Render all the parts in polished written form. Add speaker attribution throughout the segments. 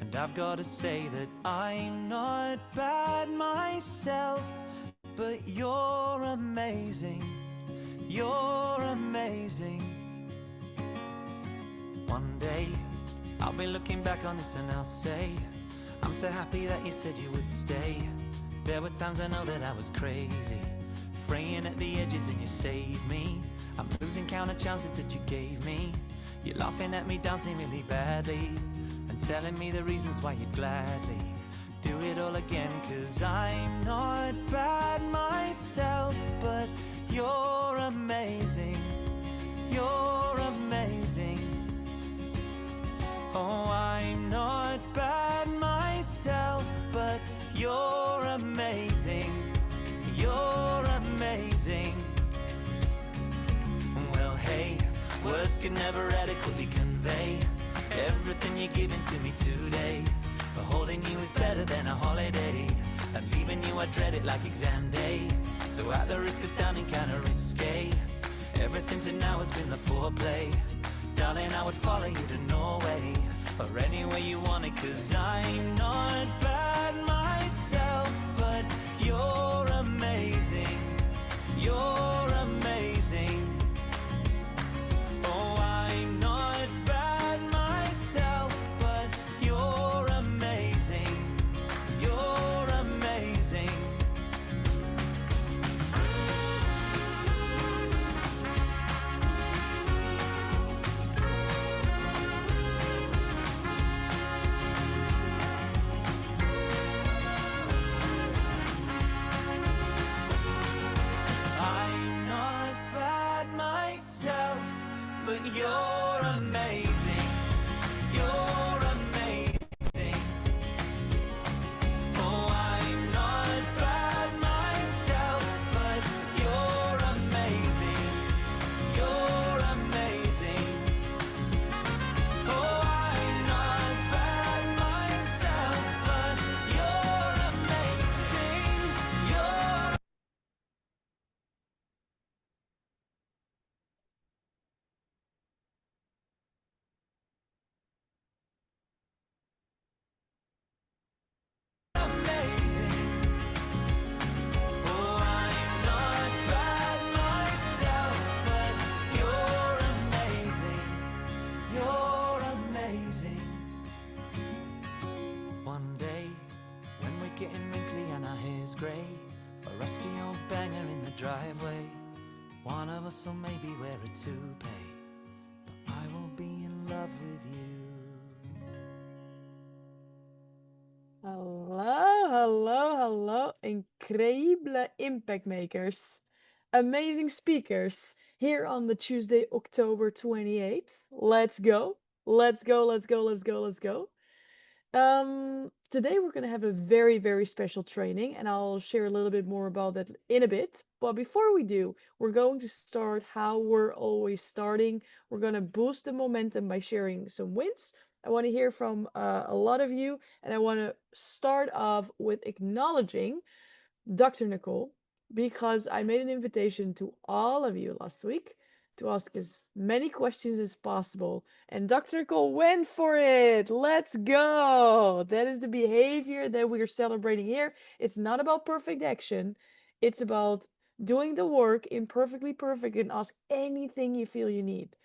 Speaker 1: And I've got to say that I'm not bad myself, but you're amazing, you're amazing. One day, I'll be looking back on this and I'll say, I'm so happy that you said you would stay. There were times I know that I was crazy, fraying at the edges and you saved me. I'm losing count of chances that you gave me. You're laughing at me dancing really badly and telling me the reasons why you'd gladly do it all again. 'Cause I'm not bad myself, but you're amazing, you're amazing. Oh, I'm not bad myself, but you're amazing, you're amazing. Well, hey, words can never adequately convey everything you're giving to me today. But holding you is better than a holiday, and leaving you I dread it like exam day. So at the risk of sounding kinda risque, everything to now has been the foreplay. Darling, I would follow you to Norway, or anywhere you want it. 'Cause I'm not bad myself, but you're amazing, you're amazing. Oh, I'm not bad myself, but you're amazing, you're amazing. I'm not bad myself, but you're amazing, you're amazing. Oh, I'm not bad myself, but you're amazing, you're amazing. Oh, I'm not bad myself, but you're amazing, you're amazing. Oh, I'm not bad myself, but you're amazing, you're amazing. One day, when we're getting wrinkly and our hair's grey, a rusty old banger in the driveway, one of us will maybe wear a toupee, but I will be in love with you.
Speaker 2: Hello, hello, hello. Incredible impact makers. Amazing speakers here on the Tuesday, October 28th. Let's go. Let's go, let's go, let's go, let's go. Today we're going to have a very, very special training, and I'll share a little bit more about that in a bit. But before we do, we're going to start how we're always starting. We're going to boost the momentum by sharing some wins. I want to hear from a lot of you, and I want to start off with acknowledging Dr. Nicole, because I made an invitation to all of you last week to ask as many questions as possible. And Dr. Nicole went for it. Let's go. That is the behavior that we are celebrating here. It's not about perfect action, it's about doing the work imperfectly perfect and ask anything you feel you need.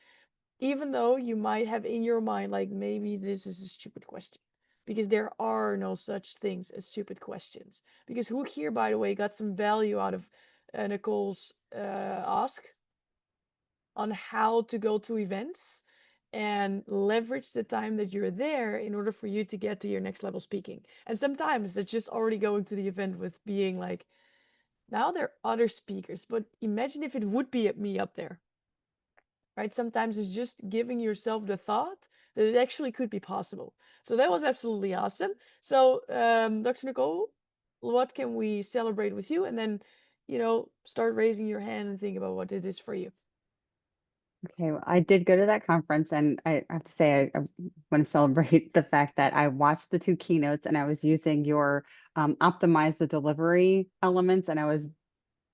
Speaker 2: Even though you might have in your mind, like, maybe this is a stupid question. Because there are no such things as stupid questions. Because who here, by the way, got some value out of Nicole's ask on how to go to events and leverage the time that you're there in order for you to get to your next level speaking. And sometimes it's just already going to the event with being like, now there are other speakers, but imagine if it would be me up there, right? Sometimes it's just giving yourself the thought that it actually could be possible. So that was absolutely awesome. So, Dr. Nicole, what can we celebrate with you? And then, start raising your hand and think about what it is for you.
Speaker 3: Okay, well, I did go to that conference, and I have to say, I want to celebrate the fact that I watched the two keynotes and I was using your optimize the delivery elements, and I was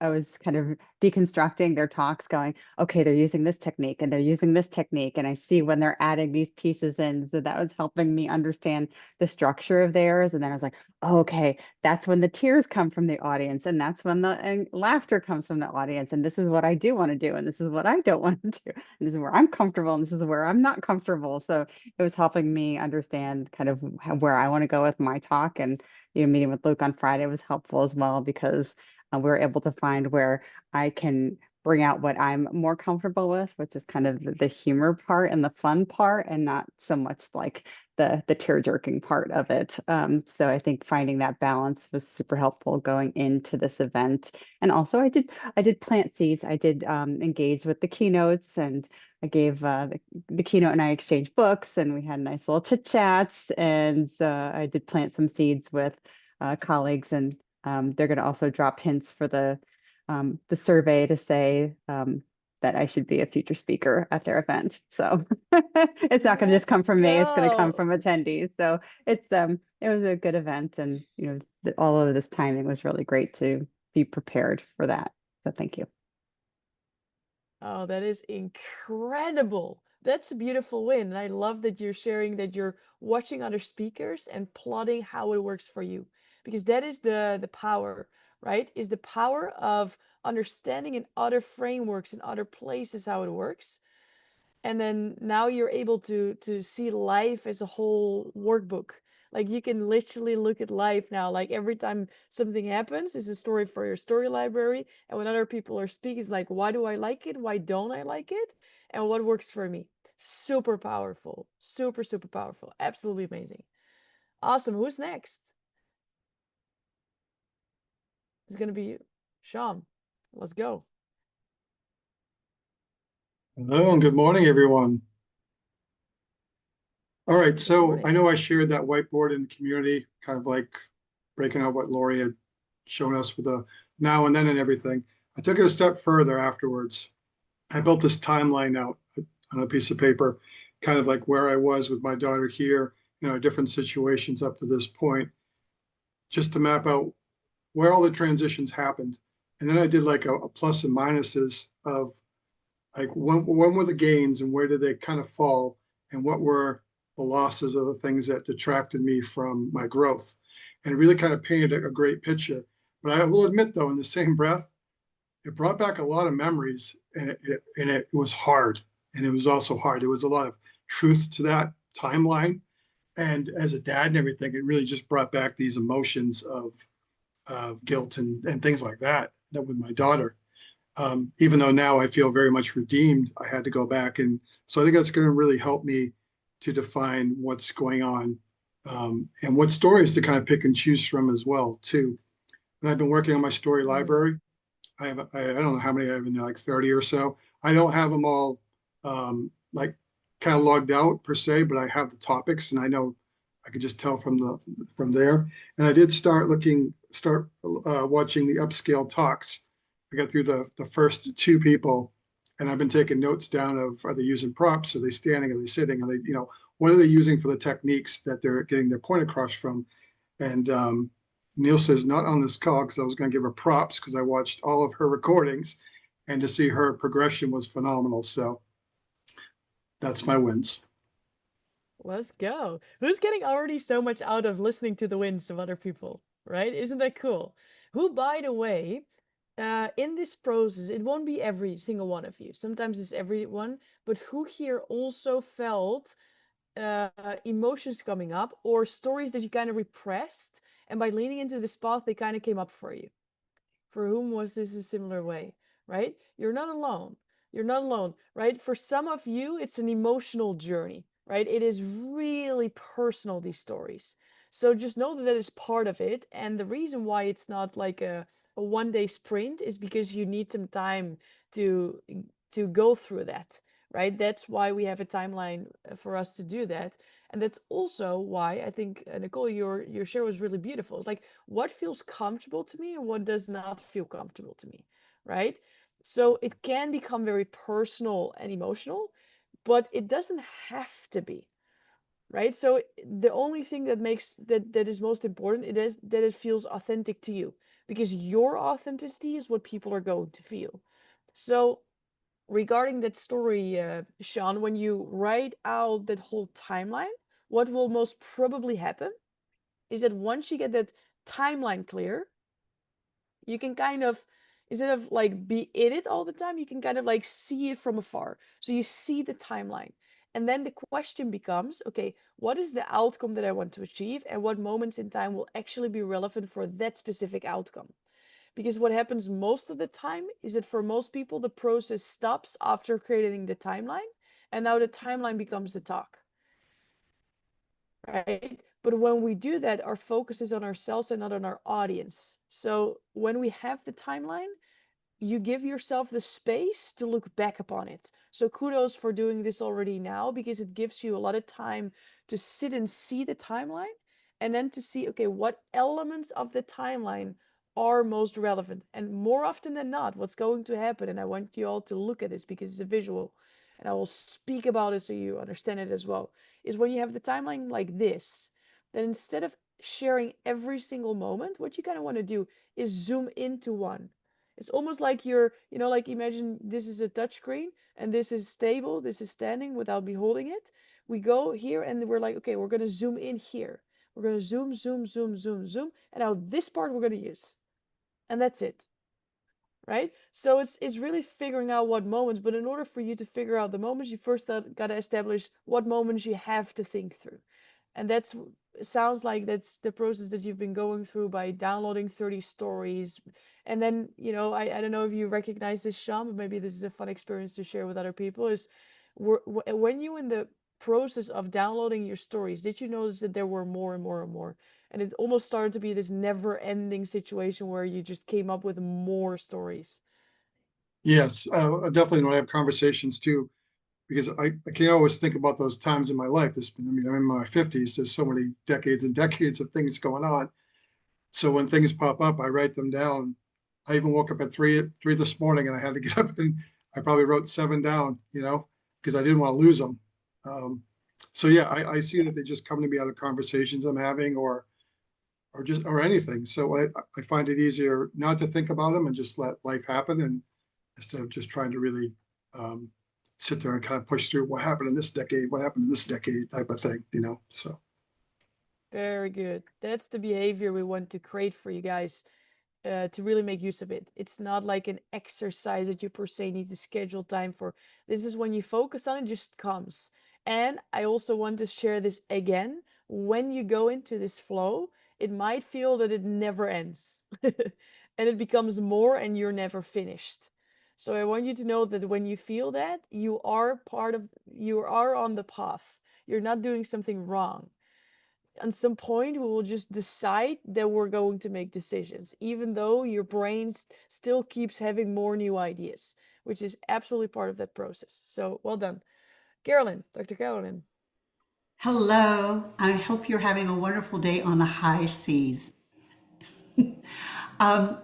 Speaker 3: I was kind of deconstructing their talks, going, okay, they're using this technique and they're using this technique, and I see when they're adding these pieces in. So that was helping me understand the structure of theirs. And then I was like, oh, okay, that's when the tears come from the audience, and that's when the laughter comes from the audience. And this is what I do want to do, and this is what I don't want to do, and this is where I'm comfortable, and this is where I'm not comfortable. So it was helping me understand kind of where I want to go with my talk. And meeting with Luke on Friday was helpful as well, because we were able to find where I can bring out what I'm more comfortable with, which is kind of the humor part and the fun part, and not so much like the tear jerking part of it. So I think finding that balance was super helpful going into this event. And also I did plant seeds. I did engage with the keynotes, and I gave the keynote, and I exchanged books, and we had nice little chit chats. And I did plant some seeds with colleagues, and they're going to also drop hints for the survey to say that I should be a future speaker at their event. So it's not going to just
Speaker 2: Let's
Speaker 3: come from me; it's going to come
Speaker 2: go.
Speaker 3: from attendees. So it was a good event, and all of this timing was really great to be prepared for that. So thank you.
Speaker 2: Oh, that is incredible. That's a beautiful win. And I love that you're sharing that you're watching other speakers and plotting how it works for you. Because that is the power, right? Is the power of understanding in other frameworks and other places how it works. And then now you're able to see life as a whole workbook. Like you can literally look at life now, like every time something happens is a story for your story library. And when other people are speaking, it's like, why do I like it? Why don't I like it? And what works for me? Super powerful. Super, super powerful. Absolutely amazing. Awesome. Who's next? It's gonna be you. Sean. Let's go.
Speaker 4: Hello and good morning, everyone. All right,
Speaker 2: Good
Speaker 4: so I
Speaker 2: morning.
Speaker 4: know I shared that whiteboard in the community, kind of like breaking out what Lori had shown us with the now and then and everything. I took it a step further afterwards. I built this timeline out on a piece of paper, kind of like where I was with my daughter here, different situations up to this point, just to map out where all the transitions happened. And then I did like a plus and minuses of like when were the gains and where did they kind of fall, and what were the losses or the things that detracted me from my growth. And it really kind of painted a great picture. But I will admit, though, in the same breath, it brought back a lot of memories, and it was hard. And it was also hard. There was a lot of truth to that timeline. And as a dad and everything, it really just brought back these emotions of guilt and things like that with my daughter. Even though now I feel very much redeemed, I had to go back. And so I think that's going to really help me to define what's going on, and what stories to kind of pick and choose from as well, too. And I've been working on my story
Speaker 2: Mm.
Speaker 4: library. I don't know how many I have in there, like 30 or so. I don't have them all like cataloged out per se, but I have the topics, and I know I could just tell from there. And I did start watching the upscale talks. I got through the first two people, and I've been taking notes down of, are they using props? Are they standing? Are they sitting? Are they, what are they using for the techniques that they're getting their point across from? And Neil says, not on this call, because I was going to give her props because I watched all of her recordings, and to see her progression was phenomenal. So that's my wins.
Speaker 2: Let's go. Who's getting already so much out of listening to the wins of other people, right? Isn't that cool? Who, by the way, in this process, it won't be every single one of you. Sometimes it's everyone, but who here also felt emotions coming up or stories that you kind of repressed, and by leaning into this path, they kind of came up for you? For whom was this a similar way, right? You're not alone. You're not alone, right? For some of you, it's an emotional journey, right? It is really personal, these stories. So just know that that is part of it. And the reason why it's not like a 1 day sprint is because you need some time to to go through that, right? That's why we have a timeline for us to do that. And that's also why I think, Nicole, your share was really beautiful. It's like, what feels comfortable to me and what does not feel comfortable to me, right? So it can become very personal and emotional, but it doesn't have to be, right? So the only thing that makes that is most important it is that it feels authentic to you, because your authenticity is what people are going to feel. So regarding that story, Sean, when you write out that whole timeline, what will most probably happen is that once you get that timeline clear, you can kind of, instead of like be in it all the time, you can kind of like see it from afar. So you see the timeline. And then the question becomes, okay, what is the outcome that I want to achieve? And what moments in time will actually be relevant for that specific outcome? Because what happens most of the time is that for most people, the process stops after creating the timeline. And now the timeline becomes the talk, right? But when we do that, our focus is on ourselves and not on our audience. So when we have the timeline, you give yourself the space to look back upon it. So kudos for doing this already now, because it gives you a lot of time to sit and see the timeline and then to see, okay, what elements of the timeline are most relevant. And more often than not, what's going to happen, and I want you all to look at this because it's a visual, and I will speak about it so you understand it as well, is when you have the timeline like this, then instead of sharing every single moment, what you kind of want to do is zoom into one. It's almost like you're, like imagine this is a touchscreen and this is stable, this is standing without me holding it. We go here and we're like, okay, we're going to zoom in here. We're going to zoom, zoom, zoom, zoom, zoom. And now this part we're going to use. And that's it. Right? So it's really figuring out what moments, but in order for you to figure out the moments, you first got to establish what moments you have to think through. And that's sounds like that's the process that you've been going through by downloading 30 stories. And then, I don't know if you recognize this, Sean, but maybe this is a fun experience to share with other people, is when you in the process of downloading your stories, did you notice that there were more and more and more? And it almost started to be this never-ending situation where you just came up with more stories.
Speaker 4: Yes, I definitely want to have conversations too, because I can't always think about those times in my life. I mean, I'm in my 50s. There's so many decades and decades of things going on. So when things pop up, I write them down. I even woke up at three this morning, and I had to get up, and I probably wrote 7 down, because I didn't want to lose them. So yeah, I see that they just come to me out of conversations I'm having, or anything. So I find it easier not to think about them and just let life happen, and instead of just trying to really sit there and kind of push through what happened in this decade, what happened in this decade type of thing. So
Speaker 2: Very good. That's the behavior we want to create for you guys, to really make use of it. It's not like an exercise that you per se need to schedule time for. This is when you focus on it, just comes. And I also want to share this again. When you go into this flow, it might feel that it never ends and it becomes more and you're never finished. So I want you to know that when you feel that, you are on the path. You're not doing something wrong. At some point we will just decide that we're going to make decisions, even though your brain still keeps having more new ideas, which is absolutely part of that process. So well done. Carolyn, Dr. Carolyn.
Speaker 5: Hello. I hope you're having a wonderful day on the high seas. Um,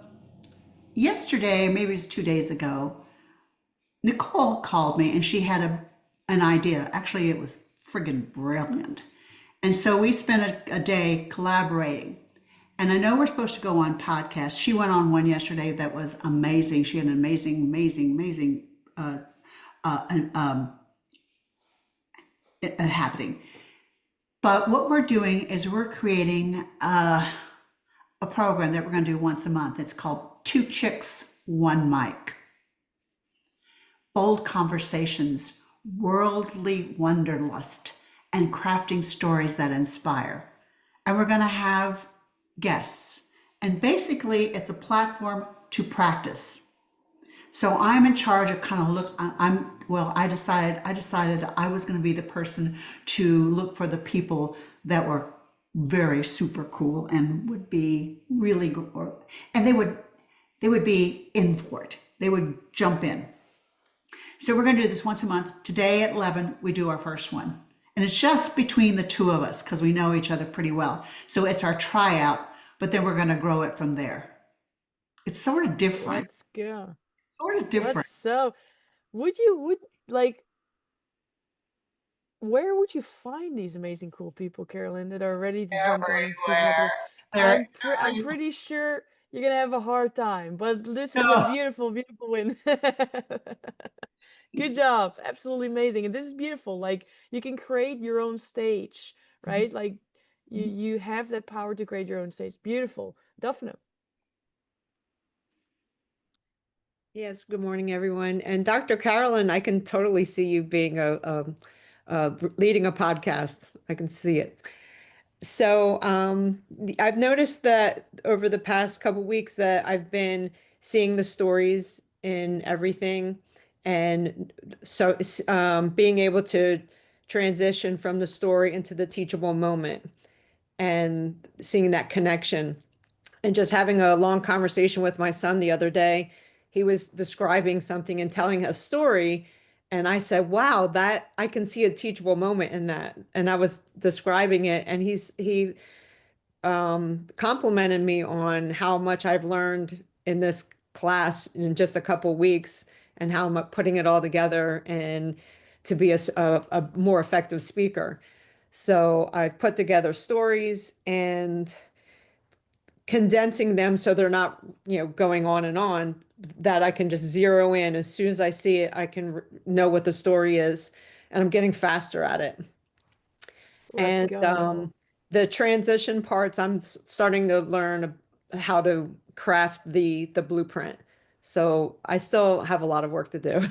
Speaker 5: Yesterday, maybe it's 2 days ago, Nicole called me and she had an idea. Actually, it was friggin' brilliant. And so we spent a day collaborating. And I know we're supposed to go on podcasts. She went on one yesterday that was amazing. She had an amazing, amazing, amazing uh, um, happening. But what we're doing is we're creating a program that we're going to do once a month. It's called Two Chicks, One Mic. Bold conversations, worldly wanderlust, and crafting stories that inspire. And we're going to have guests. And basically, it's a platform to practice. So I'm in charge of kind of I decided that I was going to be the person to look for the people that were very super cool and would be really good, and they would be in for it. They would jump in. So we're going to do this once a month. Today at 11, we do our first one. And it's just between the two of us because we know each other pretty well. So it's our tryout, but then we're going to grow it from there. It's sort of different.
Speaker 2: Let's go.
Speaker 5: Sort of different.
Speaker 2: Would like, where would you find these amazing cool people, Carolyn, that are ready to jump on and speak in others?
Speaker 5: They're
Speaker 2: I'm pretty sure You're gonna have a hard time, but this is a beautiful, beautiful win. Good job. Absolutely amazing. And this is beautiful. Like you can create your own stage, right? Like you have that power to create your own stage. Beautiful. Daphne.
Speaker 6: Yes, good morning, everyone. And Dr. Carolyn, I can totally see you being leading a podcast. I can see it. So I've noticed that over the past couple weeks that I've been seeing the stories in everything, and so being able to transition from the story into the teachable moment and seeing that connection and just having a long conversation with my son the other day. He was describing something and telling a story. And I said, wow, that I can see a teachable moment in that. And I was describing it, and he complimented me on how much I've learned in this class in just a couple weeks, and how I'm putting it all together and to be a more effective speaker. So I've put together stories and condensing them so they're not, going on and on, that I can just zero in. As soon as I see it, I can know what the story is, and I'm getting faster at it.
Speaker 2: Let's
Speaker 6: And
Speaker 2: go.
Speaker 6: the transition parts, I'm starting to learn how to craft the blueprint. So I still have a lot of work to do.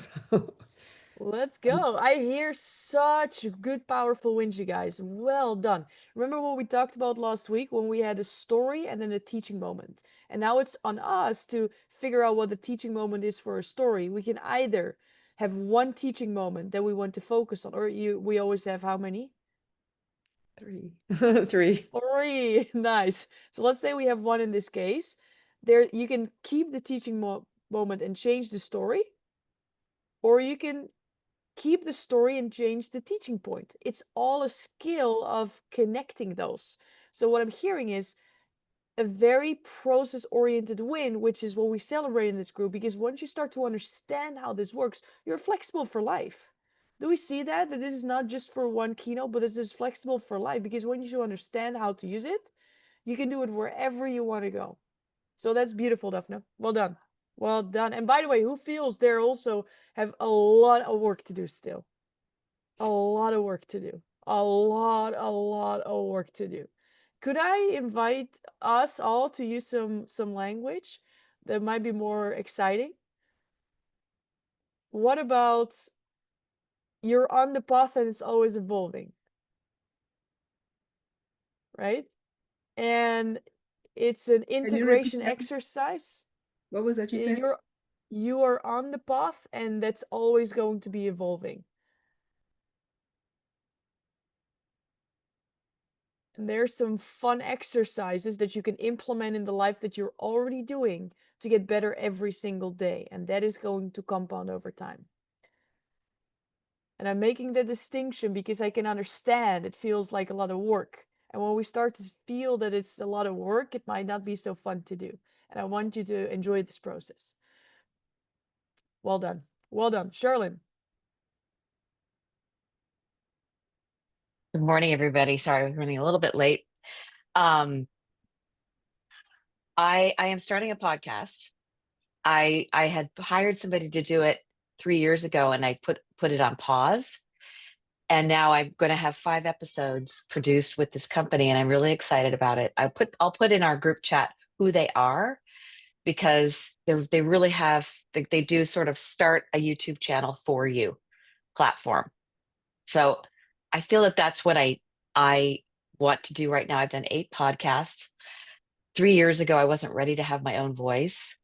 Speaker 2: Let's go. I hear such good, powerful wins, you guys. Well done. Remember what we talked about last week when we had a story and then a teaching moment? And now it's on us to figure out what the teaching moment is for a story. We can either have one teaching moment that we want to focus on, or we always have how many?
Speaker 6: Three. Three.
Speaker 2: Three. Nice. So let's say we have one in this case. There, you can keep the teaching moment and change the story, or you can keep the story and change the teaching point. It's all a skill of connecting those. So what I'm hearing is a very process-oriented win, which is what we celebrate in this group, because once you start to understand how this works, you're flexible for life. Do we see that? That this is not just for one keynote, but this is flexible for life, because when you understand how to use it, you can do it wherever you want to go. So that's beautiful, Daphne. Well done. Well done. And by the way, who feels they also have a lot of work to do still? A lot of work to do. A lot of work to do. Could I invite us all to use some language that might be more exciting? What about you're on the path and it's always evolving, right? And it's an
Speaker 7: Can you repeat
Speaker 2: integration
Speaker 7: that?
Speaker 2: exercise.
Speaker 7: What was that you said?
Speaker 2: You are on the path and that's always going to be evolving. And there's some fun exercises that you can implement in the life that you're already doing to get better every single day. And that is going to compound over time. And I'm making the distinction because I can understand it feels like a lot of work. And when we start to feel that it's a lot of work, it might not be so fun to do. And I want you to enjoy this process. Well done. Well done. Charlene.
Speaker 8: Good morning, everybody. Sorry, I was running a little bit late. I am starting a podcast. I had hired somebody to do it 3 years ago, and I put it on pause. And now I'm going to have 5 episodes produced with this company, and I'm really excited about it. I'll put in our group chat who they are, because they really have they do sort of start a YouTube channel for you platform. So I feel that that's what I want to do right now. I've done 8 podcasts. 3 years ago, I wasn't ready to have my own voice.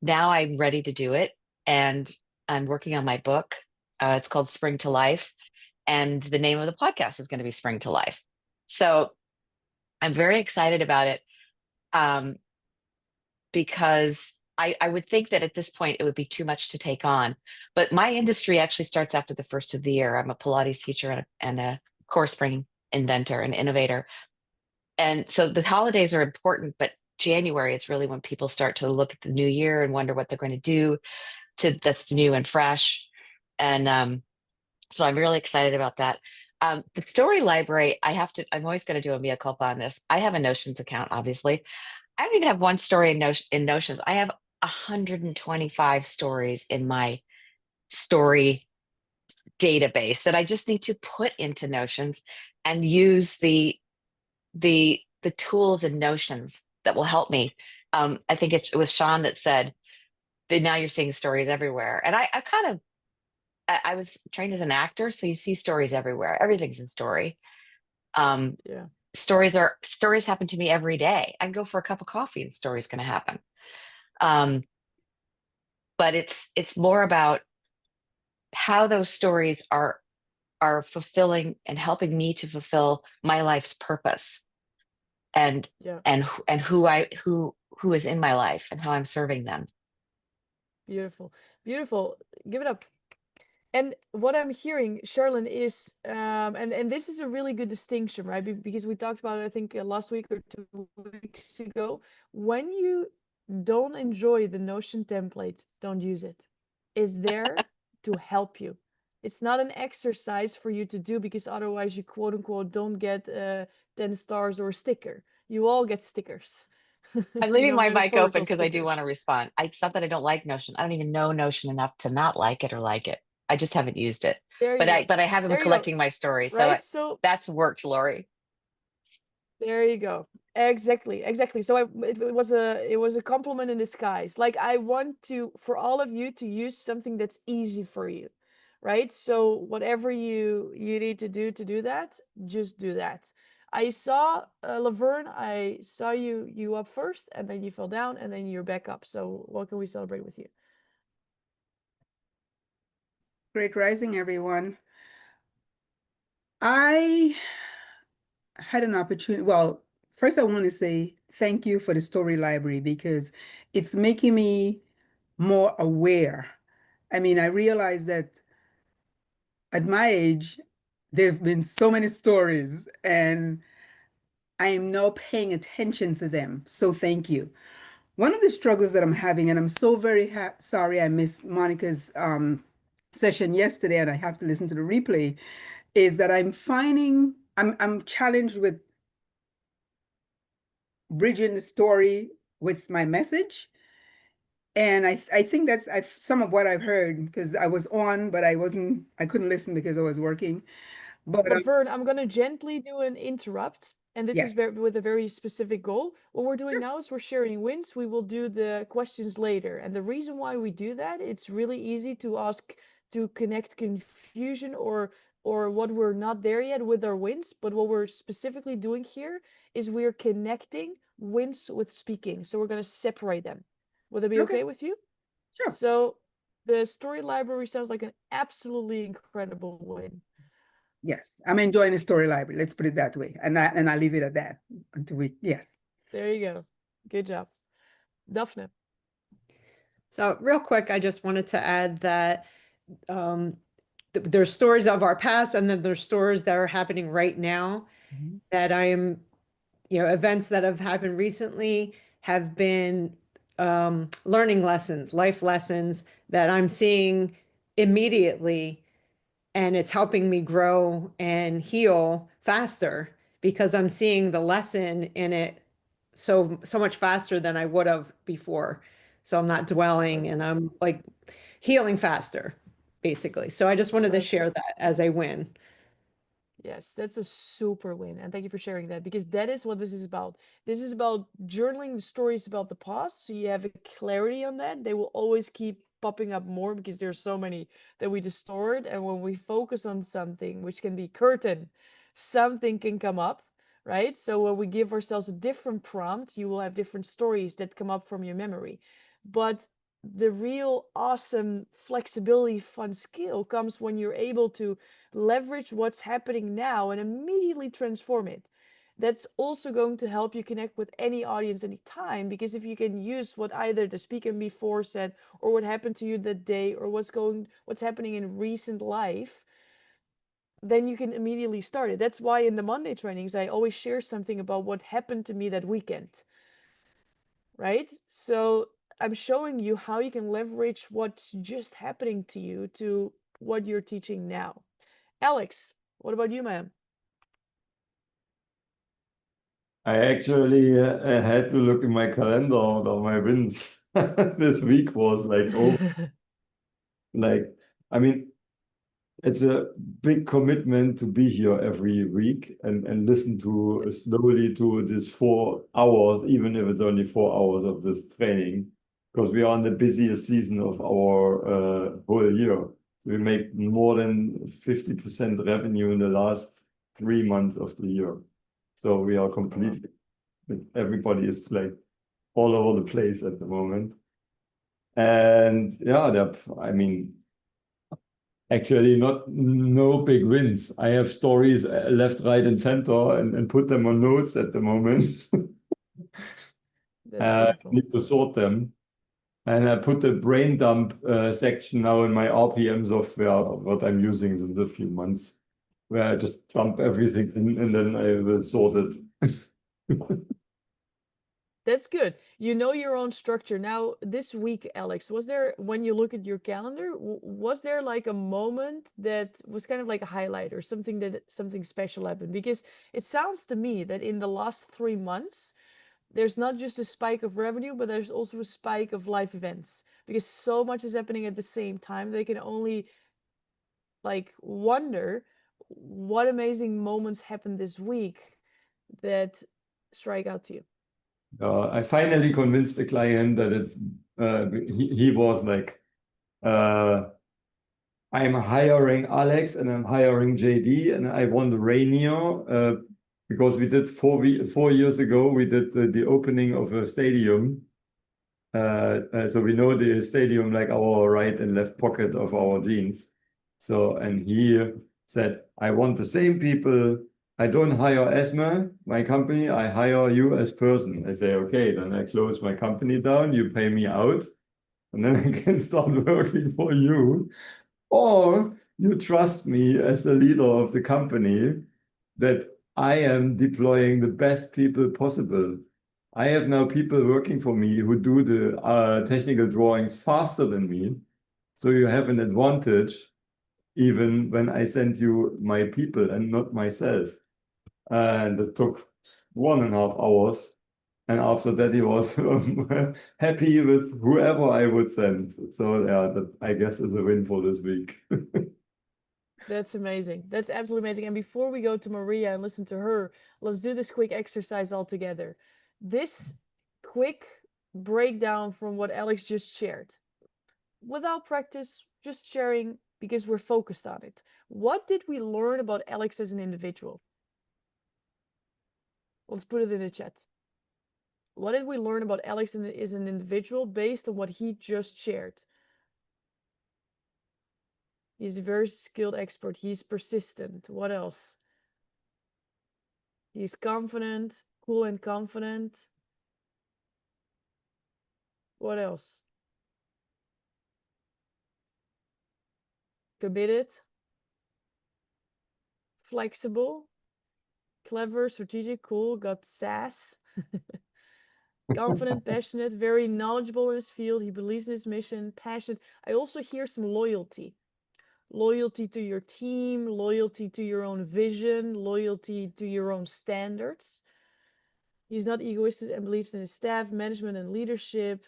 Speaker 8: Now I'm ready to do it. And I'm working on my book. It's called Spring to Life. And the name of the podcast is going to be Spring to Life. So I'm very excited about it, because I would think that at this point it would be too much to take on. But my industry actually starts after the first of the year. I'm a Pilates teacher and a core spring inventor and innovator. And so the holidays are important, but January is really when people start to look at the new year and wonder what they're going to do that's new and fresh. And so I'm really excited about that. The story library, I'm always going to do a mea culpa on this. I have a Notions account, obviously. I don't even have one story in Notions. I have 125 stories in my story database that I just need to put into Notions and use the tools and Notions that will help me. I think it was Sean that said that now you're seeing stories everywhere. And I kind of I was trained as an actor, so you see stories everywhere. Everything's in story. Um,
Speaker 2: Yeah.
Speaker 8: stories happen to me every day. I can go for a cup of coffee and story's going to happen. Um, but it's more about how those stories are fulfilling and helping me to fulfill my life's purpose and
Speaker 2: Yeah.
Speaker 8: and who is in my life and how I'm serving them.
Speaker 2: Beautiful. Beautiful. Give it up. And what I'm hearing, Charlene, is and this is a really good distinction, right? Because we talked about it, I think, last week or 2 weeks ago. When you don't enjoy the Notion template, don't use it. It's there to help you. It's not an exercise for you to do because otherwise you quote unquote don't get 10 stars or a sticker. You all get stickers.
Speaker 8: I'm leaving my mic open
Speaker 2: Metaphorical
Speaker 8: because I do want
Speaker 2: stickers.
Speaker 8: to respond. It's not that I don't like Notion. I don't even know Notion enough to not like it or like it. I just haven't used it.
Speaker 2: There
Speaker 8: But
Speaker 2: you go.
Speaker 8: I haven't been
Speaker 2: There you go.
Speaker 8: collecting my stories, so
Speaker 2: Right? So
Speaker 8: that's worked, Lori.
Speaker 2: there you go. Exactly, exactly. So it was a compliment in disguise. Like I want to for all of you to use something that's easy for you, right? So whatever you need to do that, just do that. I saw Laverne. I saw you up first, and then you fell down, and then you're back up. So what can we celebrate with you?
Speaker 7: Great rising, everyone. I had an opportunity. Well, first, I want to say thank you for the story library because it's making me more aware. I mean, I realize that at my age, there have been so many stories, and I am now paying attention to them. So, thank you. One of the struggles that I'm having, and I'm so very sorry I missed Monica's session yesterday, and I have to listen to the replay, is that I'm finding I'm challenged with bridging the story with my message. And I think that's some of what I've heard because I was on, but I couldn't listen because I was working. But
Speaker 2: Laverne, I'm gonna gently do an interrupt, and this is
Speaker 7: yes,
Speaker 2: with a very specific goal. What we're doing
Speaker 7: sure.
Speaker 2: now is we're sharing wins. We will do the questions later, and the reason why we do that, it's really easy to ask to connect confusion or what we're not there yet with our wins. But what we're specifically doing here is we're connecting wins with speaking. So we're gonna separate them. Would that be
Speaker 7: Okay,
Speaker 2: okay with you?
Speaker 7: sure.
Speaker 2: So the story library sounds like an absolutely incredible win.
Speaker 7: Yes, I'm enjoying the story library. Let's put it that way. And I leave it at that until yes.
Speaker 2: There you go. Good job. Daphne.
Speaker 6: So real quick, I just wanted to add that there's stories of our past, and then there's stories that are happening right now
Speaker 7: Mhm.
Speaker 6: that I am, events that have happened recently have been learning lessons, life lessons that I'm seeing immediately, and it's helping me grow and heal faster because I'm seeing the lesson in it so much faster than I would have before. So I'm not dwelling,
Speaker 2: That's
Speaker 6: and I'm like healing faster, basically. So I just wanted to share
Speaker 2: perfect.
Speaker 6: that as a win.
Speaker 2: Yes, that's a super win. And thank you for sharing that because that is what this is about. This is about journaling the stories about the past. So you have a clarity on that. They will always keep popping up more because there's so many that we stored. And when we focus on something, which can be curtain, something can come up, right? So when we give ourselves a different prompt, you will have different stories that come up from your memory. But the real awesome flexibility, fun skill comes when you're able to leverage what's happening now and immediately transform it. That's also going to help you connect with any audience anytime because if you can use what either the speaker before said or what happened to you that day or what's happening in recent life, then you can immediately start it. That's why in the Monday trainings I always share something about what happened to me that weekend, right? So I'm showing you how you can leverage what's just happening to you to what you're teaching now. Alex, what about you, ma'am?
Speaker 9: I actually had to look in my calendar on my wins. This week was like, oh, like, I mean, it's a big commitment to be here every week and listen to slowly to this 4 hours, even if it's only 4 hours of this training, because we are in the busiest season of our whole year. So we make more than 50% revenue in the last 3 months of the year. So we are completely, everybody is like all over the place at the moment. And yeah, I mean, actually no big wins. I have stories left, right, and center and put them on notes at the moment.
Speaker 2: That's beautiful.
Speaker 9: Need to sort them. And I put the brain dump section now in my RPM software, what I'm using in the few months, where I just dump everything in and then I will sort it.
Speaker 2: That's good. You know your own structure. Now, this week, Alex, was there, when you look at your calendar, was there like a moment that was kind of like a highlight or something special happened? Because it sounds to me that in the last 3 months, there's not just a spike of revenue, but there's also a spike of live events because so much is happening at the same time. They can only like wonder what amazing moments happened this week that strike out to you.
Speaker 9: I finally convinced the client that it's he was like I'm hiring Alex and I'm hiring JD and I want Rainier because we did 4 years ago we did the opening of a stadium. So we know the stadium like our right and left pocket of our jeans. So and he said, I want the same people. I don't hire Esme, my company, I hire you as person. I say, okay, then I close my company down, you pay me out, and then I can start working for you. Or you trust me as the leader of the company that I am deploying the best people possible. I have now people working for me who do the technical drawings faster than me. So you have an advantage even when I send you my people and not myself. And it took 1.5 hours. And after that, he was happy with whoever I would send. So yeah, that I guess is a win for this week.
Speaker 2: That's amazing. That's absolutely amazing. And before we go to Maria and listen to her, let's do this quick exercise all together. This quick breakdown from what Alex just shared. Without practice, just sharing because we're focused on it. What did we learn about Alex as an individual? Let's put it in the chat. What did we learn about Alex as an individual based on what he just shared? He's a very skilled expert. He's persistent. What else? He's confident, cool and confident. What else? Committed, flexible, clever, strategic, cool, got sass. Confident, passionate, very knowledgeable in his field. He believes in his mission, passionate. I also hear some loyalty. Loyalty to your team, loyalty to your own vision, loyalty to your own standards. He's not egoistic and believes in his staff, management, and leadership.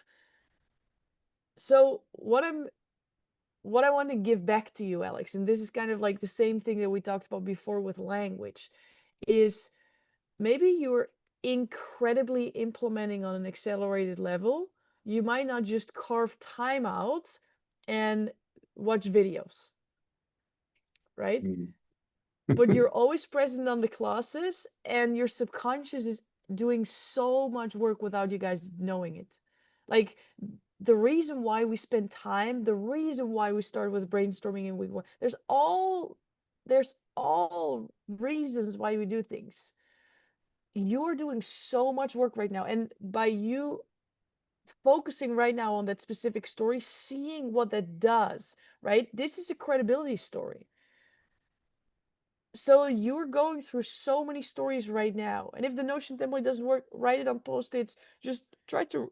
Speaker 2: So what I want to give back to you, Alex, and this is kind of like the same thing that we talked about before with language, is maybe you're incredibly implementing on an accelerated level. You might not just carve time out and watch videos, right? But you're always present on the classes and your subconscious is doing so much work without you guys knowing it. Like the reason why we spend time, the reason why we start with brainstorming in week 1, there's all reasons why we do things. You're doing so much work right now, and by you focusing right now on that specific story, seeing what that does, right? This is a credibility story. So you're going through so many stories right now. And if the Notion template doesn't work, write it on post-its. Just try to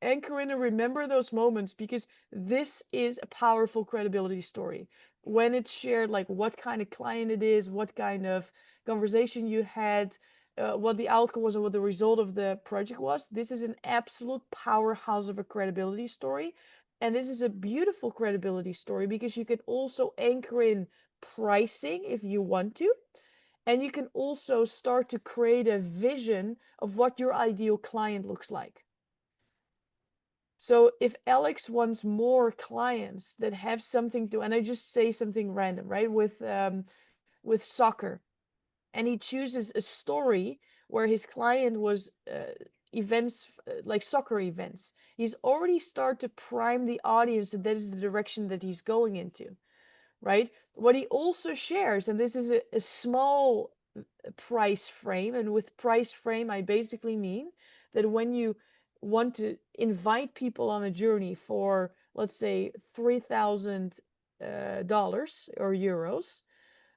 Speaker 2: anchor in and remember those moments because this is a powerful credibility story. When it's shared, like what kind of client it is, what kind of conversation you had, what the outcome was and what the result of the project was. This is an absolute powerhouse of a credibility story. And this is a beautiful credibility story because you can also anchor in pricing if you want to. And you can also start to create a vision of what your ideal client looks like. So if Alex wants more clients that have something to, and I just say something random, right? With soccer, and he chooses a story where his client was events like soccer events, he's already start to prime the audience that is the direction that he's going into, right? What he also shares, and this is a small price frame, and with price frame I basically mean that when you want to invite people on a journey for, let's say, $3,000 or euros,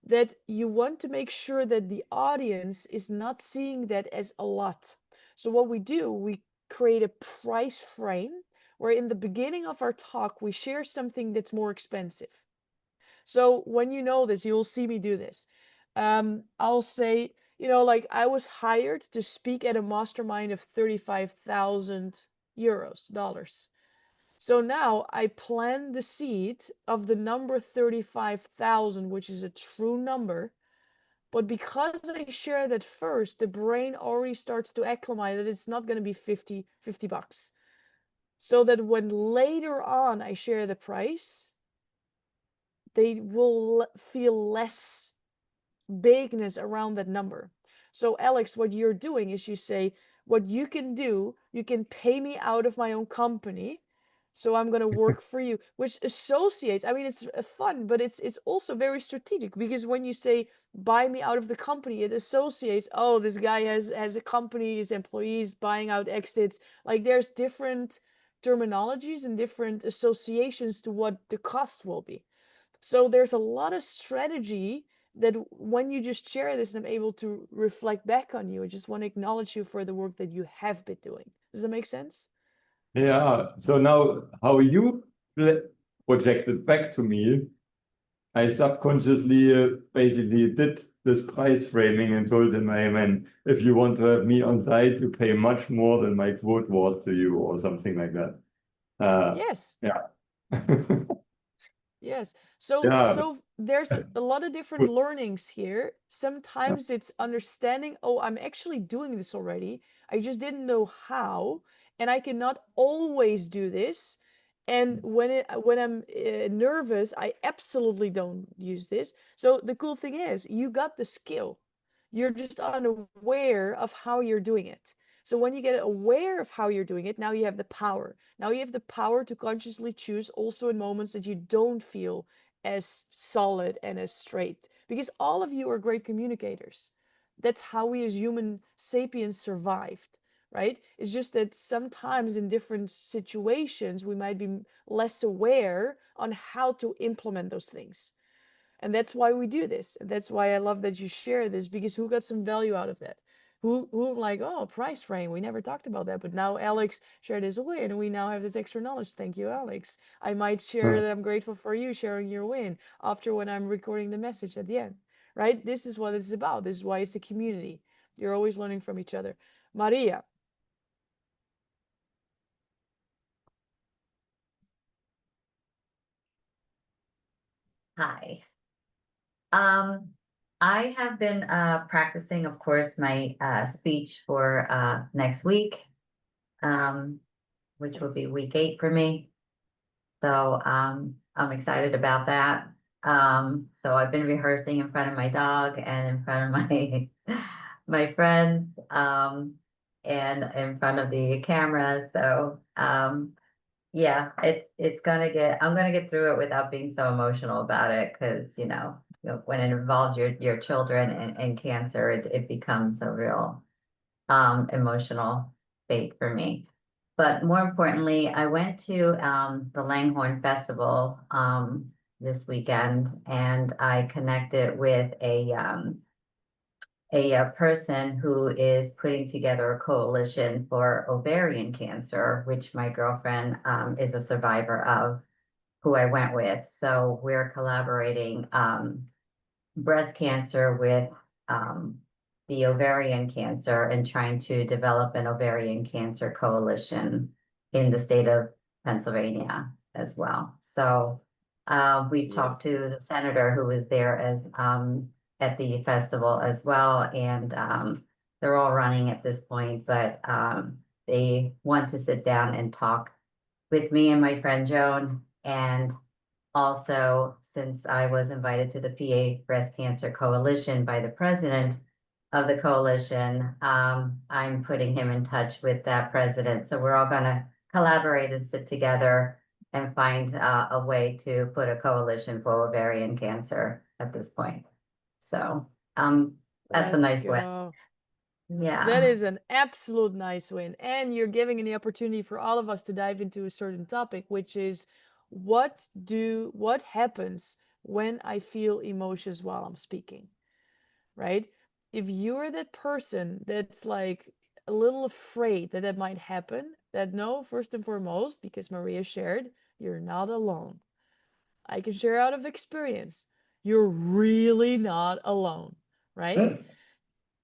Speaker 2: that you want to make sure that the audience is not seeing that as a lot. So what we do, we create a price frame where in the beginning of our talk, we share something that's more expensive. So when you know this, you'll see me do this. I'll say, like I was hired to speak at a mastermind of 35,000 euros, dollars. So now I plant the seed of the number 35,000, which is a true number. But because I share that first, the brain already starts to acclimate that it's not going to be 50 bucks. So that when later on I share the price, they will feel less bigness around that number. So Alex, what you're doing is you say, what you can do, you can pay me out of my own company. So I'm going to work for you, which associates, I mean, it's fun, but it's also very strategic because when you say buy me out of the company, it associates, oh, this guy has a company, his employees buying out exits. Like there's different terminologies and different associations to what the cost will be. So there's a lot of strategy that when you just share this, I'm able to reflect back on you. I just want to acknowledge you for the work that you have been doing. Does that make sense?
Speaker 9: Yeah. So now how you projected back to me, I subconsciously basically did this price framing and told him, hey man, if you want to have me on site, you pay much more than my quote was to you or something like that.
Speaker 2: Yes.
Speaker 9: Yeah.
Speaker 2: Yes. So
Speaker 9: Yeah.
Speaker 2: there's a lot of different learnings here. Sometimes it's understanding, oh, I'm actually doing this already. I just didn't know how, and I cannot always do this. And when I'm nervous, I absolutely don't use this. So the cool thing is, you got the skill. You're just unaware of how you're doing it. So when you get aware of how you're doing it, now you have the power. Now you have the power to consciously choose also in moments that you don't feel as solid and as straight. Because all of you are great communicators. That's how we as human sapiens survived, right? It's just that sometimes in different situations, we might be less aware on how to implement those things. And that's why we do this. And that's why I love that you share this, because who got some value out of that? Who like, oh, price frame, we never talked about that, but now Alex shared his win and we now have this extra knowledge. Thank you, Alex. I might share that I'm grateful for you sharing your win after when I'm recording the message at the end, right? This is what it's about. This is why it's a community. You're always learning from each other. Maria.
Speaker 10: Hi. I have been practicing, of course, my speech for next week, which will be week 8 for me. So I'm excited about that. So I've been rehearsing in front of my dog and in front of my my friends and in front of the camera. So yeah, I'm gonna get through it without being so emotional about it, because when it involves your children and cancer, it becomes a real emotional fate for me. But more importantly, I went to the Langhorne Festival this weekend, and I connected with a person who is putting together a coalition for ovarian cancer, which my girlfriend is a survivor of, who I went with. So we're collaborating breast cancer with the ovarian cancer and trying to develop an ovarian cancer coalition in the state of Pennsylvania as well. So we've
Speaker 2: Yep.
Speaker 10: talked to the senator who was there as at the festival as well, and they're all running at this point, but they want to sit down and talk with me and my friend Joan. And also, since I was invited to the PA Breast Cancer Coalition by the president of the coalition, I'm putting him in touch with that president. So we're all going to collaborate and sit together and find a way to put a coalition for ovarian cancer at this point. So that's a
Speaker 2: Let's
Speaker 10: nice win.
Speaker 2: go. That
Speaker 10: Yeah.
Speaker 2: is an absolute nice win. And you're giving an opportunity for all of us to dive into a certain topic, which is what happens when I feel emotions while I'm speaking, right? If you're that person that's like a little afraid that that might happen, that no, first and foremost, because Maria shared, you're not alone. I can share out of experience. You're really not alone, right?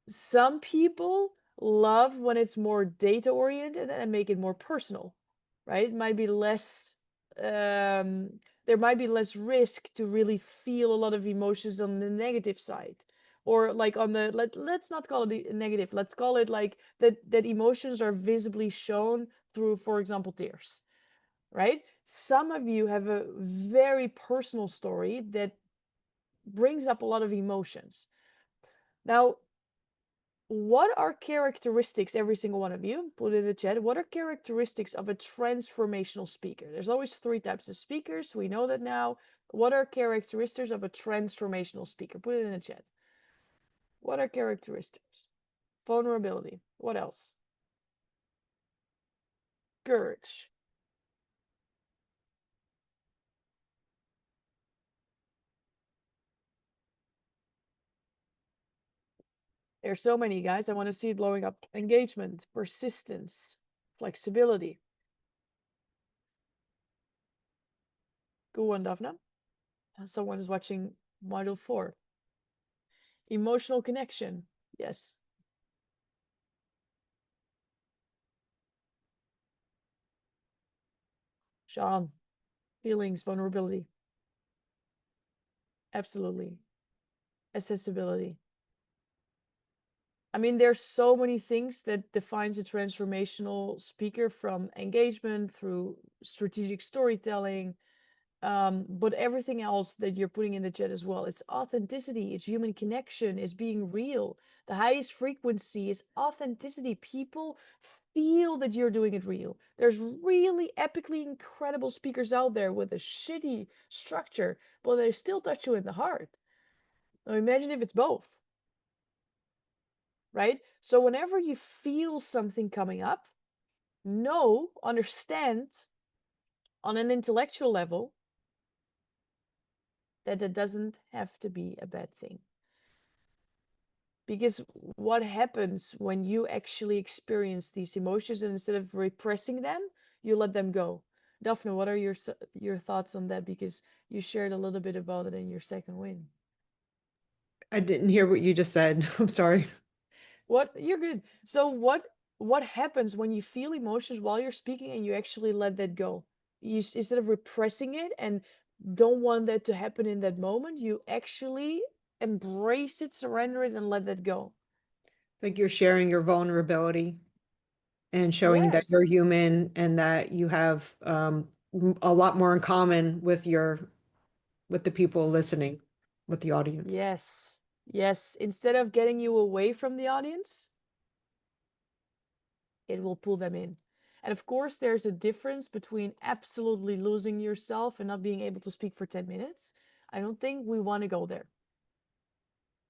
Speaker 2: Some people love when it's more data oriented and make it more personal, right? It might be less, there might be less risk to really feel a lot of emotions on the negative side. Or like on the, let's not call it negative, let's call it like that emotions are visibly shown through, for example, tears, right? Some of you have a very personal story that brings up a lot of emotions. Now, what are characteristics, every single one of you, put in the chat, what are characteristics of a transformational speaker? There's always 3 types of speakers. We know that now. What are characteristics of a transformational speaker? Put it in the chat. What are characteristics? Vulnerability. What else? Courage. There's so many, guys. I want to see it blowing up. Engagement, persistence, flexibility. Good one, Daphne. Someone is watching Module 4. Emotional connection. Yes. Sean. Feelings, vulnerability. Absolutely. Accessibility. I mean, there's so many things that defines a transformational speaker, from engagement through strategic storytelling, but everything else that you're putting in the chat as well. It's authenticity, it's human connection, it's being real. The highest frequency is authenticity. People feel that you're doing it real. There's really epically incredible speakers out there with a shitty structure, but they still touch you in the heart. Now imagine if it's both, right? So whenever you feel something coming up, understand on an intellectual level that it doesn't have to be a bad thing. Because what happens when you actually experience these emotions, and instead of repressing them, you let them go? Daphne, what are your thoughts on that? Because you shared a little bit about it in your second win.
Speaker 6: I didn't hear what you just said. I'm sorry.
Speaker 2: You're good. So what happens when you feel emotions while you're speaking and you actually let that go? Instead of repressing it and don't want that to happen in that moment, you actually embrace it, surrender it, and let that go.
Speaker 6: Like you're sharing your vulnerability and showing that you're
Speaker 2: Yes.
Speaker 6: human and that you have a lot more in common with the people listening, with the audience.
Speaker 2: Yes. Yes. Instead of getting you away from the audience, it will pull them in. And of course, there's a difference between absolutely losing yourself and not being able to speak for 10 minutes. I don't think we want to go there.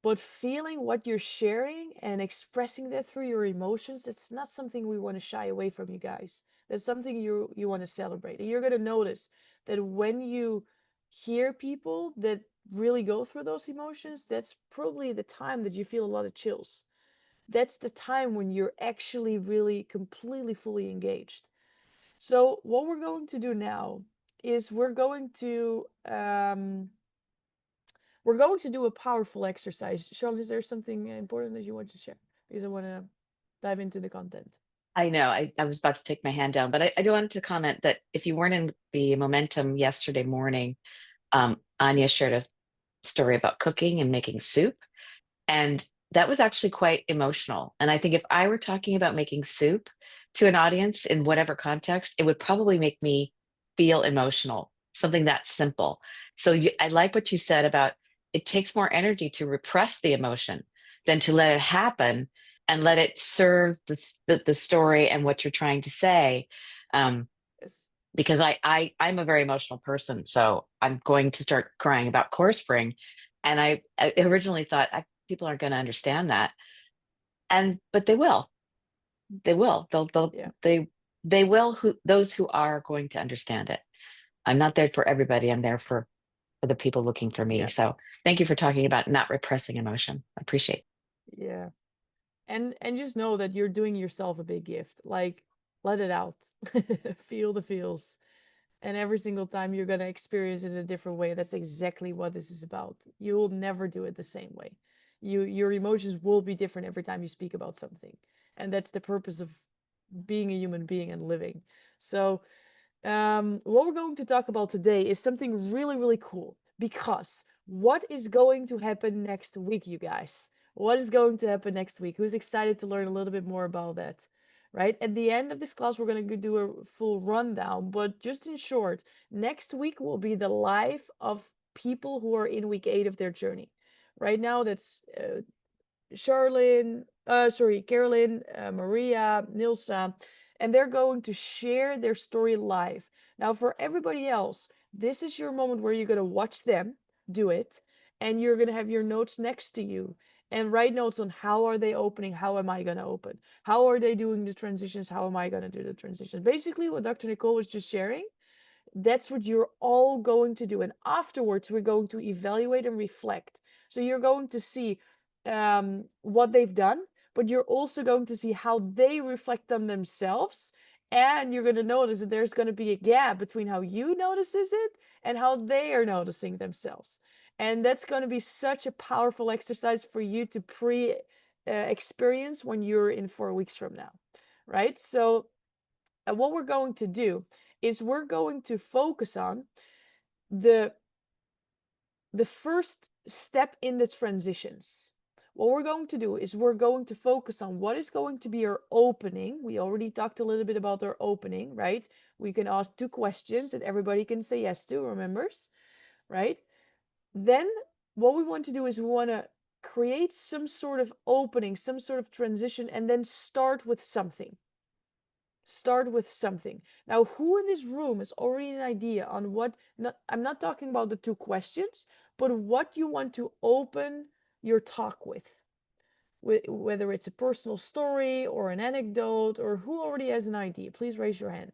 Speaker 2: But feeling what you're sharing and expressing that through your emotions, that's not something we want to shy away from, you guys. That's something you want to celebrate. And you're going to notice that when you hear people that really go through those emotions, that's probably the time that you feel a lot of chills. That's the time when you're actually really completely fully engaged. So what we're going to do now is we're going we're going to do a powerful exercise. Charlotte, is there something important that you want to share? Because I want to dive into the content.
Speaker 8: I know I was about to take my hand down, but I do wanted to comment that if you weren't in the momentum yesterday morning, Anya shared a story about cooking and making soup. And that was actually quite emotional. And I think if I were talking about making soup to an audience in whatever context, it would probably make me feel emotional, something that simple. So I like what you said about it takes more energy to repress the emotion than to let it happen and let it serve the story and what you're trying to say.
Speaker 2: Yes.
Speaker 8: Because I'm a very emotional person, so I'm going to start crying about core spring. And I originally thought people aren't going to understand that, but they will. They will.
Speaker 2: Yeah.
Speaker 8: They will. Those who are going to understand it. I'm not there for everybody. I'm there for the people looking for me.
Speaker 2: Yeah.
Speaker 8: So thank you for talking about not repressing emotion. I appreciate.
Speaker 2: Yeah. And just know that you're doing yourself a big gift. Like, let it out. Feel the feels. And every single time you're going to experience it in a different way. That's exactly what this is about. You will never do it the same way. Your emotions will be different every time you speak about something. And that's the purpose of being a human being and living. So what we're going to talk about today is something really, really cool. Because what is going to happen next week, you guys? What is going to happen next week? Who's excited to learn a little bit more about that? Right? At the end of this class, we're going to do a full rundown. But just in short, next week will be the life of people who are in week 8 of their journey. Right now, that's Carolyn, Maria, Nilsa, and they're going to share their story live. Now, for everybody else, this is your moment where you're going to watch them do it, and you're going to have your notes next to you and write notes on how are they opening, how am I going to open, how are they doing the transitions, how am I going to do the transitions. Basically, what Dr. Nicole was just sharing, that's what you're all going to do. And afterwards, we're going to evaluate and reflect. So you're going to see what they've done, but you're also going to see how they reflect them themselves. And you're going to notice that there's going to be a gap between how you notices it and how they are noticing themselves. And that's going to be such a powerful exercise for you to experience when you're in 4 weeks from now, right? So what we're going to do is we're going to focus on the first step in the transitions. What we're going to do is we're going to focus on what is going to be our opening. We already talked a little bit about our opening, right? We can ask 2 questions that everybody can say yes to, remembers, right? Then what we want to do is we want to create some sort of opening, some sort of transition, and then start with something. Start with something. Now, who in this room has already an idea on what, I'm not talking about the 2 questions, but what you want to open your talk with? Whether it's a personal story or an anecdote, or who already has an idea? Please raise your hand.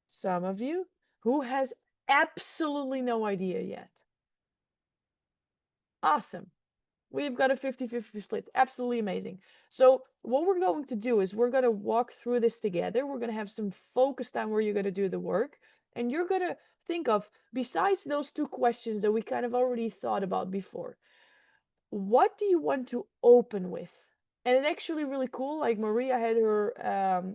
Speaker 2: Some of you. Who has absolutely no idea yet? Awesome. We've got a 50-50 split. Absolutely amazing. So what we're going to do is we're going to walk through this together. We're going to have some focus time where you're going to do the work. And you're going to think of, besides those 2 questions that we kind of already thought about before, what do you want to open with? And it's actually really cool. Like Maria had her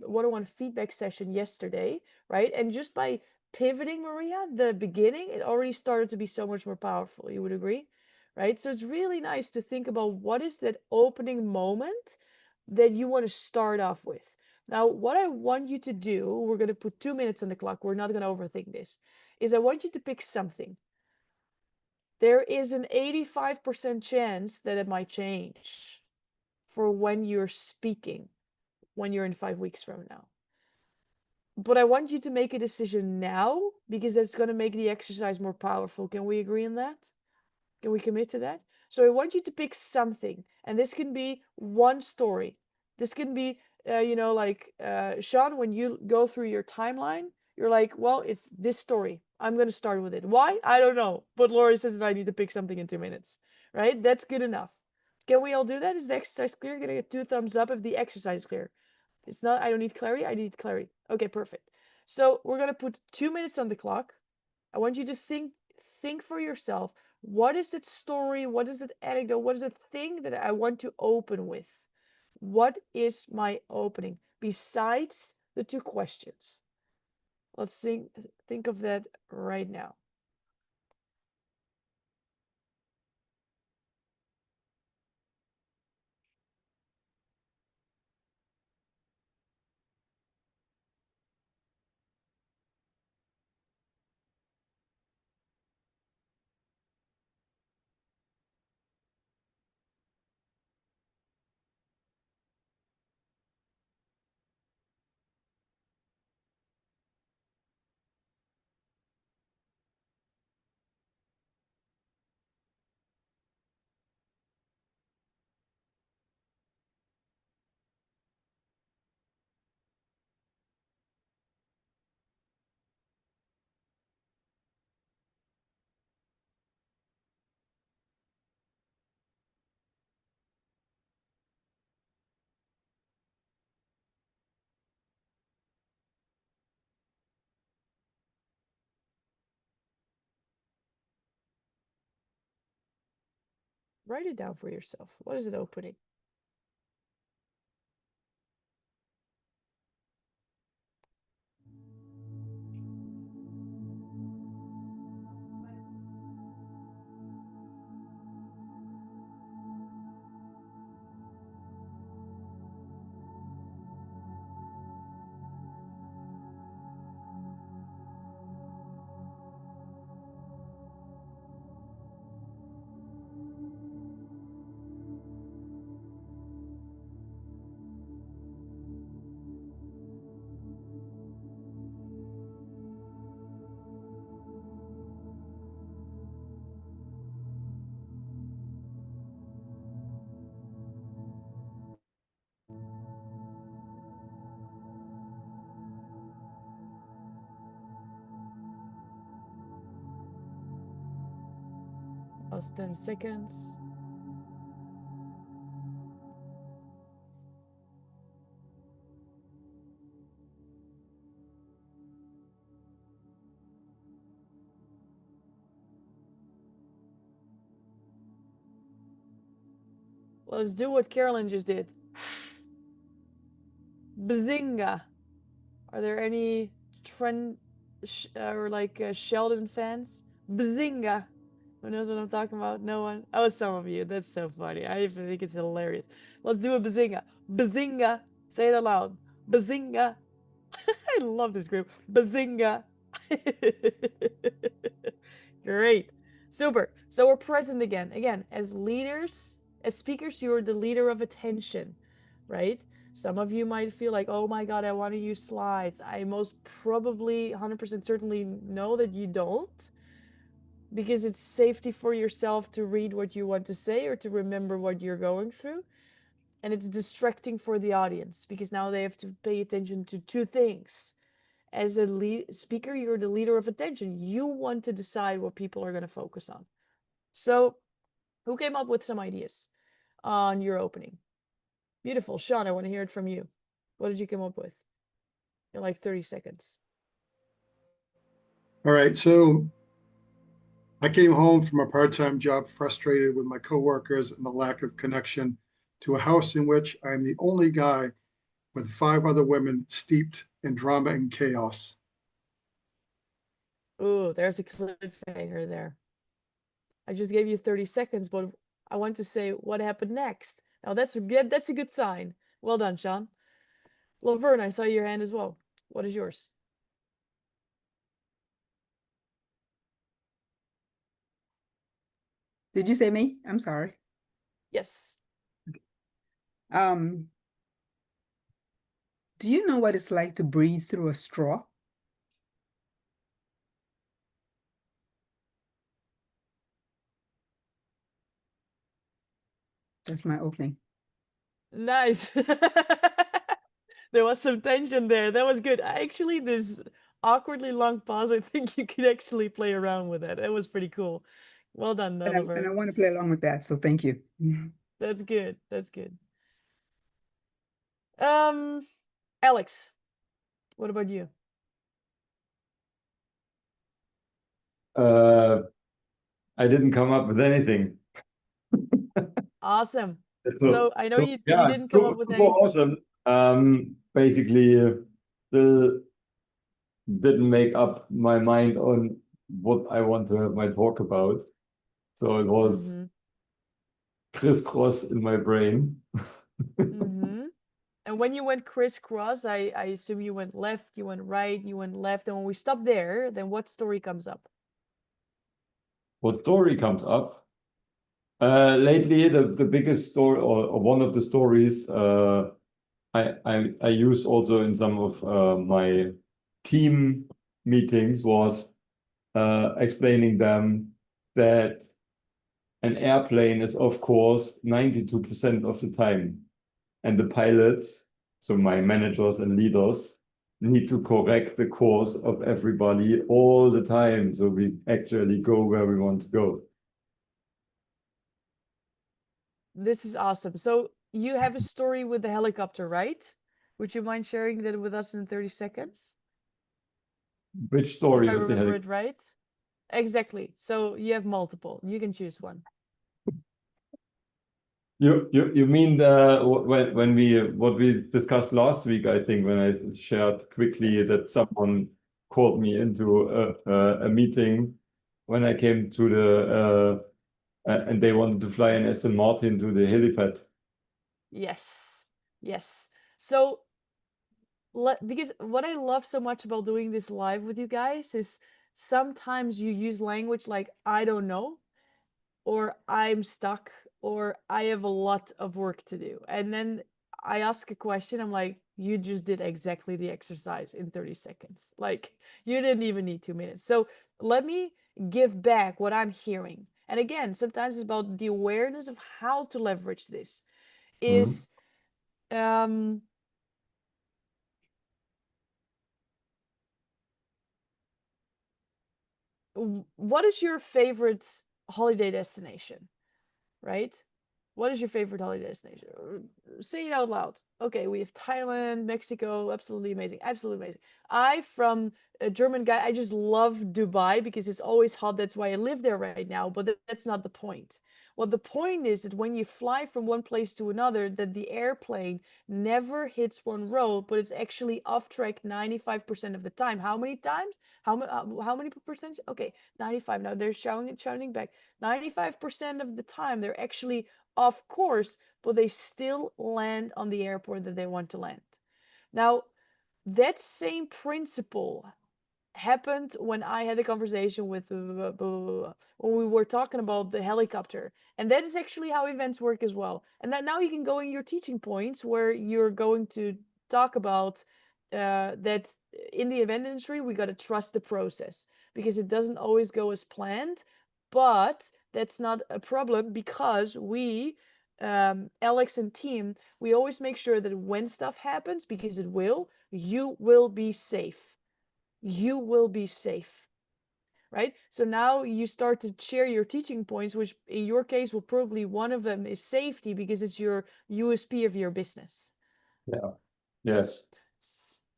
Speaker 2: one-on-one feedback session yesterday, right? And just by pivoting, Maria, the beginning, it already started to be so much more powerful. You would agree? Right? So it's really nice to think about what is that opening moment that you want to start off with. Now, what I want you to do, we're going to put 2 minutes on the clock. We're not going to overthink this, is I want you to pick something. There is an 85% chance that it might change for when you're speaking, when you're in 5 weeks from now. But I want you to make a decision now because that's going to make the exercise more powerful. Can we agree on that? Can we commit to that? So I want you to pick something, and this can be one story. This can be, Sean, when you go through your timeline, you're like, well, it's this story. I'm going to start with it. Why? I don't know. But Lori says that I need to pick something in 2 minutes, right? That's good enough. Can we all do that? Is the exercise clear? Gonna get 2 thumbs up if the exercise is clear. It's not, I don't need clarity. I need clarity. Okay, perfect. So we're going to put 2 minutes on the clock. I want you to think think for yourself, what is that story? What is that anecdote? What is the thing that I want to open with? What is my opening besides the two questions? Let's think of that right now. Write it down for yourself. What is it opening? Last 10 seconds. Let's do what Carolyn just did. Bazinga. Are there any Trent or like Sheldon fans? Bazinga. Who knows what I'm talking about? No one? Oh, some of you. That's so funny. I even think it's hilarious. Let's do a bazinga. Bazinga. Say it aloud. Bazinga. I love this group. Bazinga. Great. Super. So we're present again. Again, as leaders, as speakers, you're the leader of attention, right? Some of you might feel like, oh my God, I want to use slides. I most probably 100% certainly know that you don't, because it's safety for yourself to read what you want to say or to remember what you're going through. And it's distracting for the audience because now they have to pay attention to two things. As a speaker, you're the leader of attention. You want to decide what people are going to focus on. So, who came up with some ideas on your opening? Beautiful. Sean, I want to hear it from you. What did you come up with in like 30 seconds?
Speaker 4: All right, so I came home from a part-time job frustrated with my coworkers and the lack of connection to a house in which I'm the only guy with 5 other women steeped in drama and chaos.
Speaker 2: Ooh, there's a cliffhanger there. I just gave you 30 seconds, but I want to say what happened next. Now that's a good sign. Well done, Sean. Laverne, I saw your hand as well. What is yours?
Speaker 7: Did you say me? I'm sorry.
Speaker 2: Yes.
Speaker 7: Um, do you know what it's like to breathe through a straw? That's my opening.
Speaker 2: Nice. There was some tension there. That was good. Actually, this awkwardly long pause, I think you could actually play around with that. That was pretty cool. Well done,
Speaker 7: And I
Speaker 2: Laverne.
Speaker 7: want to play along with that, so thank you.
Speaker 2: That's good. That's good. Alex, what about you?
Speaker 9: I didn't come up with anything.
Speaker 2: Awesome.
Speaker 9: So,
Speaker 2: So I know you
Speaker 9: yeah,
Speaker 2: didn't
Speaker 9: it's
Speaker 2: come up with
Speaker 9: super
Speaker 2: anything.
Speaker 9: awesome. Basically, still didn't make up my mind on what I want to have my talk about. So it was
Speaker 2: Mm-hmm.
Speaker 9: crisscross in my brain.
Speaker 2: Mm-hmm. And when you went crisscross, I assume you went left, you went right, you went left, and when we stop there, then what story comes up?
Speaker 9: What story comes up? Lately, the biggest story or one of the stories I use also in some of my team meetings was explaining them that an airplane is of course 92% of the time, and the pilots, so my managers and leaders, need to correct the course of everybody all the time, so we actually go where we want to go.
Speaker 2: This is awesome. So you have a story with the helicopter, right? Would you mind sharing that with us in 30 seconds?
Speaker 9: Which
Speaker 2: If
Speaker 9: story
Speaker 2: I
Speaker 9: is the
Speaker 2: remember
Speaker 9: helicopter?
Speaker 2: it right? Exactly. So you have multiple. You can choose one.
Speaker 9: You mean when we what we discussed last week, I think, when I shared quickly
Speaker 2: Yes.
Speaker 9: that someone called me into a meeting when I came to the and they wanted to fly an Aston Martin to the helipad.
Speaker 2: Yes. Yes. So because what I love so much about doing this live with you guys is sometimes you use language like I don't know, or I'm stuck, or I have a lot of work to do. And then I ask a question, I'm like, you just did exactly the exercise in 30 seconds. Like, you didn't even need 2 minutes. So let me give back what I'm hearing. And again, sometimes it's about the awareness of how to leverage this.
Speaker 9: Mhm.
Speaker 2: Is um what is your favorite holiday destination, right? What is your favorite holiday destination? Say it out loud. Okay, we have Thailand, Mexico, absolutely amazing, absolutely amazing. I, from a German guy, I just love Dubai because it's always hot. That's why I live there right now. But that's not the point. Well, the point is that when you fly from one place to another, that the airplane never hits one road, but it's actually off track 95% of the time. How many times? How many percent? Okay, 95. Now they're shouting back. 95% of the time, they're actually off course, but they still land on the airport that they want to land. Now, that same principle happened when I had a conversation with when we were talking about the helicopter. And that is actually how events work as well. And that now you can go in your teaching points where you're going to talk about that in the event industry, we got to trust the process because it doesn't always go as planned. But that's not a problem because we, Alex and team, we always make sure that when stuff happens, because it will, you will be safe. You will be safe, right? So now you start to share your teaching points, which in your case will probably one of them is safety because it's your USP of your business.
Speaker 9: Yeah. Yes.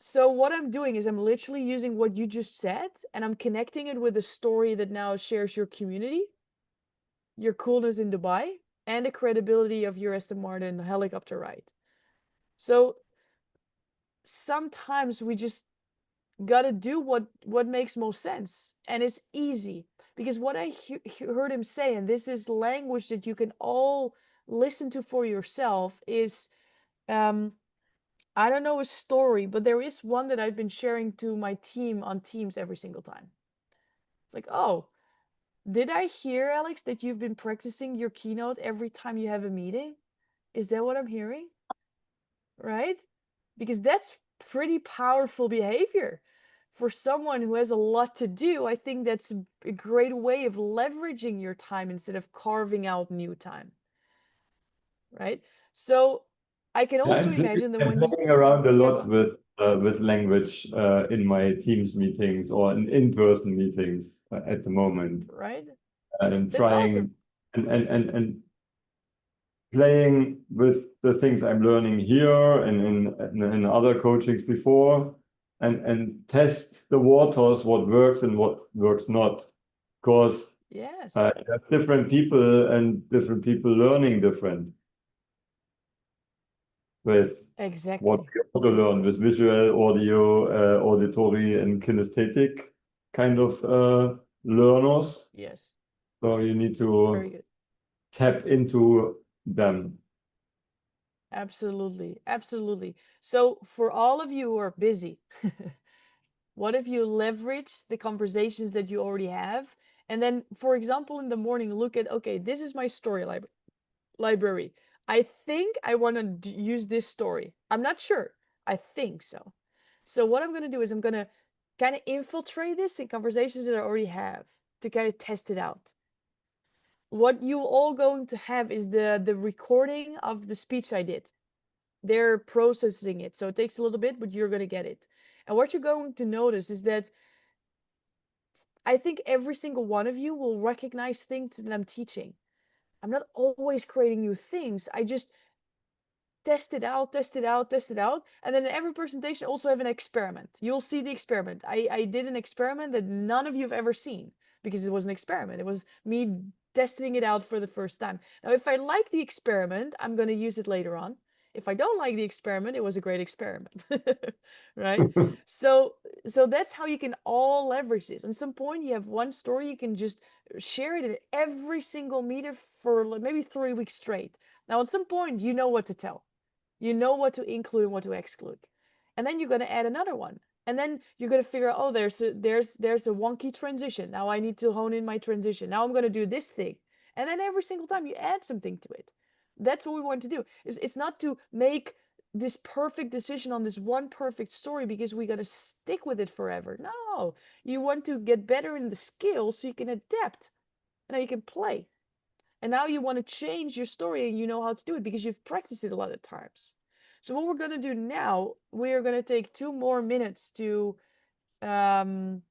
Speaker 2: So what I'm doing is I'm literally using what you just said and I'm connecting it with a story that now shares your community, your coolness in Dubai, and the credibility of your Aston Martin helicopter ride. So sometimes we just gotta do what makes most sense, and it's easy because what I heard him say, and this is language that you can all listen to for yourself, is I don't know a story, but there is one that I've been sharing to my team on Teams every single time. It's like, oh, did I hear, Alex, that you've been practicing your keynote every time you have a meeting? Is that what I'm hearing? Right? Because that's pretty powerful behavior. For someone who has a lot to do, I think that's a great way of leveraging your time instead of carving out new time. Right? So I can
Speaker 9: Yeah,
Speaker 2: also imagine that
Speaker 9: I'm
Speaker 2: when you,
Speaker 9: playing around a
Speaker 2: yeah,
Speaker 9: lot with language in my Teams meetings or in-person meetings at the moment,
Speaker 2: right?
Speaker 9: and
Speaker 2: That's
Speaker 9: trying
Speaker 2: awesome.
Speaker 9: and playing with the things I'm learning here and in other coachings before, and test the waters, what works and what works not. Because
Speaker 2: Yes.
Speaker 9: You have different people and different people learning different with what
Speaker 2: Exactly.
Speaker 9: we also learn with visual, audio, auditory, and kinesthetic kind of learners.
Speaker 2: Yes.
Speaker 9: So you need
Speaker 2: Very
Speaker 9: to
Speaker 2: good.
Speaker 9: tap into them.
Speaker 2: Absolutely. Absolutely. So for all of you who are busy, what if you leverage the conversations that you already have? And then, for example, in the morning, look at, okay, this is my story library. I think I want to use this story. I'm not sure. I think so. So what I'm going to do is I'm going to kind of infiltrate this in conversations that I already have to kind of test it out. What you all going to have is the recording of the speech I did. They're processing it, so it takes a little bit, but you're going to get it. And what you're going to notice is that I think every single one of you will recognize things that I'm teaching. I'm not always creating new things. I just test it out, test it out, test it out. And then in every presentation, also have an experiment. You'll see the experiment. I did an experiment that none of you have ever seen because it was an experiment. It was me testing it out for the first time. Now, if I like the experiment, I'm going to use it later on. If I don't like the experiment, it was a great experiment, right? So that's how you can all leverage this. At some point, you have one story, you can just share it in every single meter for maybe 3 weeks straight. Now, at some point, you know what to tell. You know what to include and what to exclude. And then you're going to add another one. And then you're going to figure out, oh, there's a wonky transition. Now I need to hone in my transition. Now I'm going to do this thing. And then every single time you add something to it. That's what we want to do. It's not to make this perfect decision on this one perfect story because we got to stick with it forever. No, you want to get better in the skills so you can adapt. And now you can play. And now you want to change your story and you know how to do it because you've practiced it a lot of times. So what we're going to do now, we're going to take 2 more minutes um,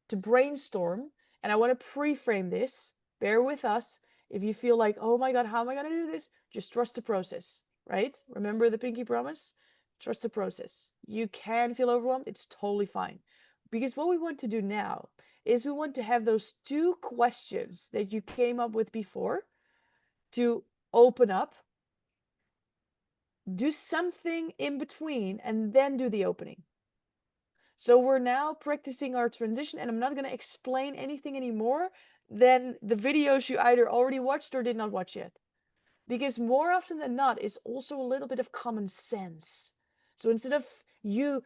Speaker 2: to brainstorm. And I want to pre-frame this. Bear with us. If you feel like, oh my God, how am I going to do this? Just trust the process, right? Remember the pinky promise? Trust the process. You can feel overwhelmed. It's totally fine. Because what we want to do now is we want to have those 2 questions that you came up with before to open up, do something in between, and then do the opening. So we're now practicing our transition, and I'm not going to explain anything anymore than the videos you either already watched or did not watch yet. Because more often than not, it's also a little bit of common sense. So instead of you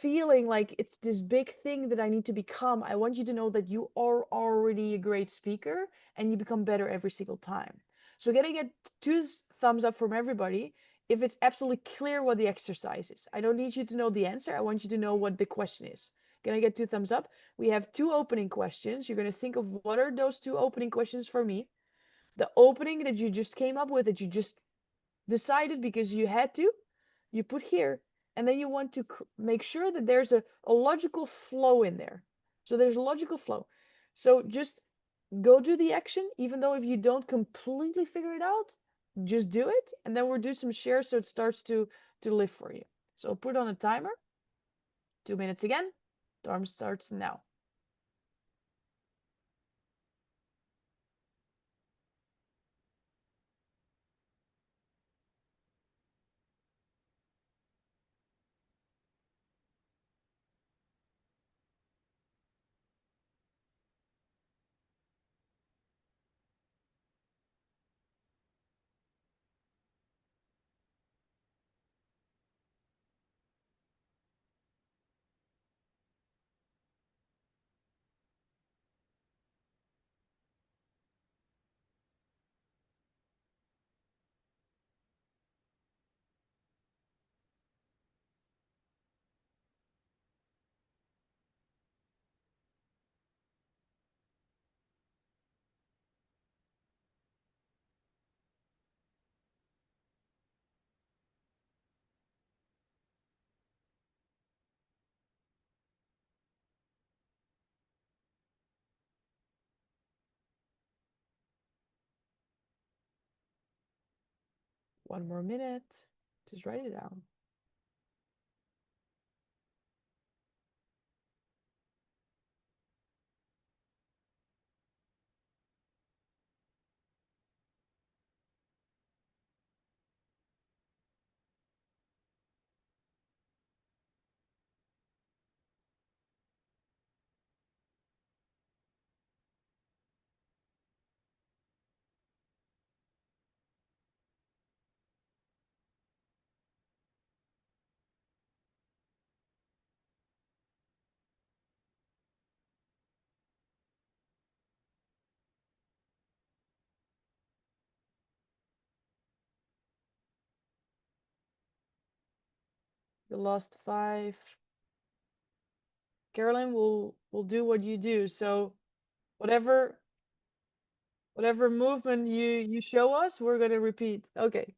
Speaker 2: feeling like it's this big thing that I need to become, I want you to know that you are already a great speaker and you become better every single time. So gonna get 2 thumbs up from everybody if it's absolutely clear what the exercise is. I don't need you to know the answer. I want you to know what the question is. Can I get 2 thumbs up? We have 2 opening questions. You're going to think of what are those 2 opening questions for me. The opening that you just came up with, that you just decided because you had to, you put here. And then you want to make sure that there's a logical flow in there. So there's a logical flow. So just go do the action, even though if you don't completely figure it out, just do it. And then we'll do some shares so it starts to live for you. So I'll put on a timer. 2 minutes again. Time starts now. One more minute. Just write it down. The last 5. Carolyn will do what you do. So whatever movement you show us, we're gonna repeat. Okay.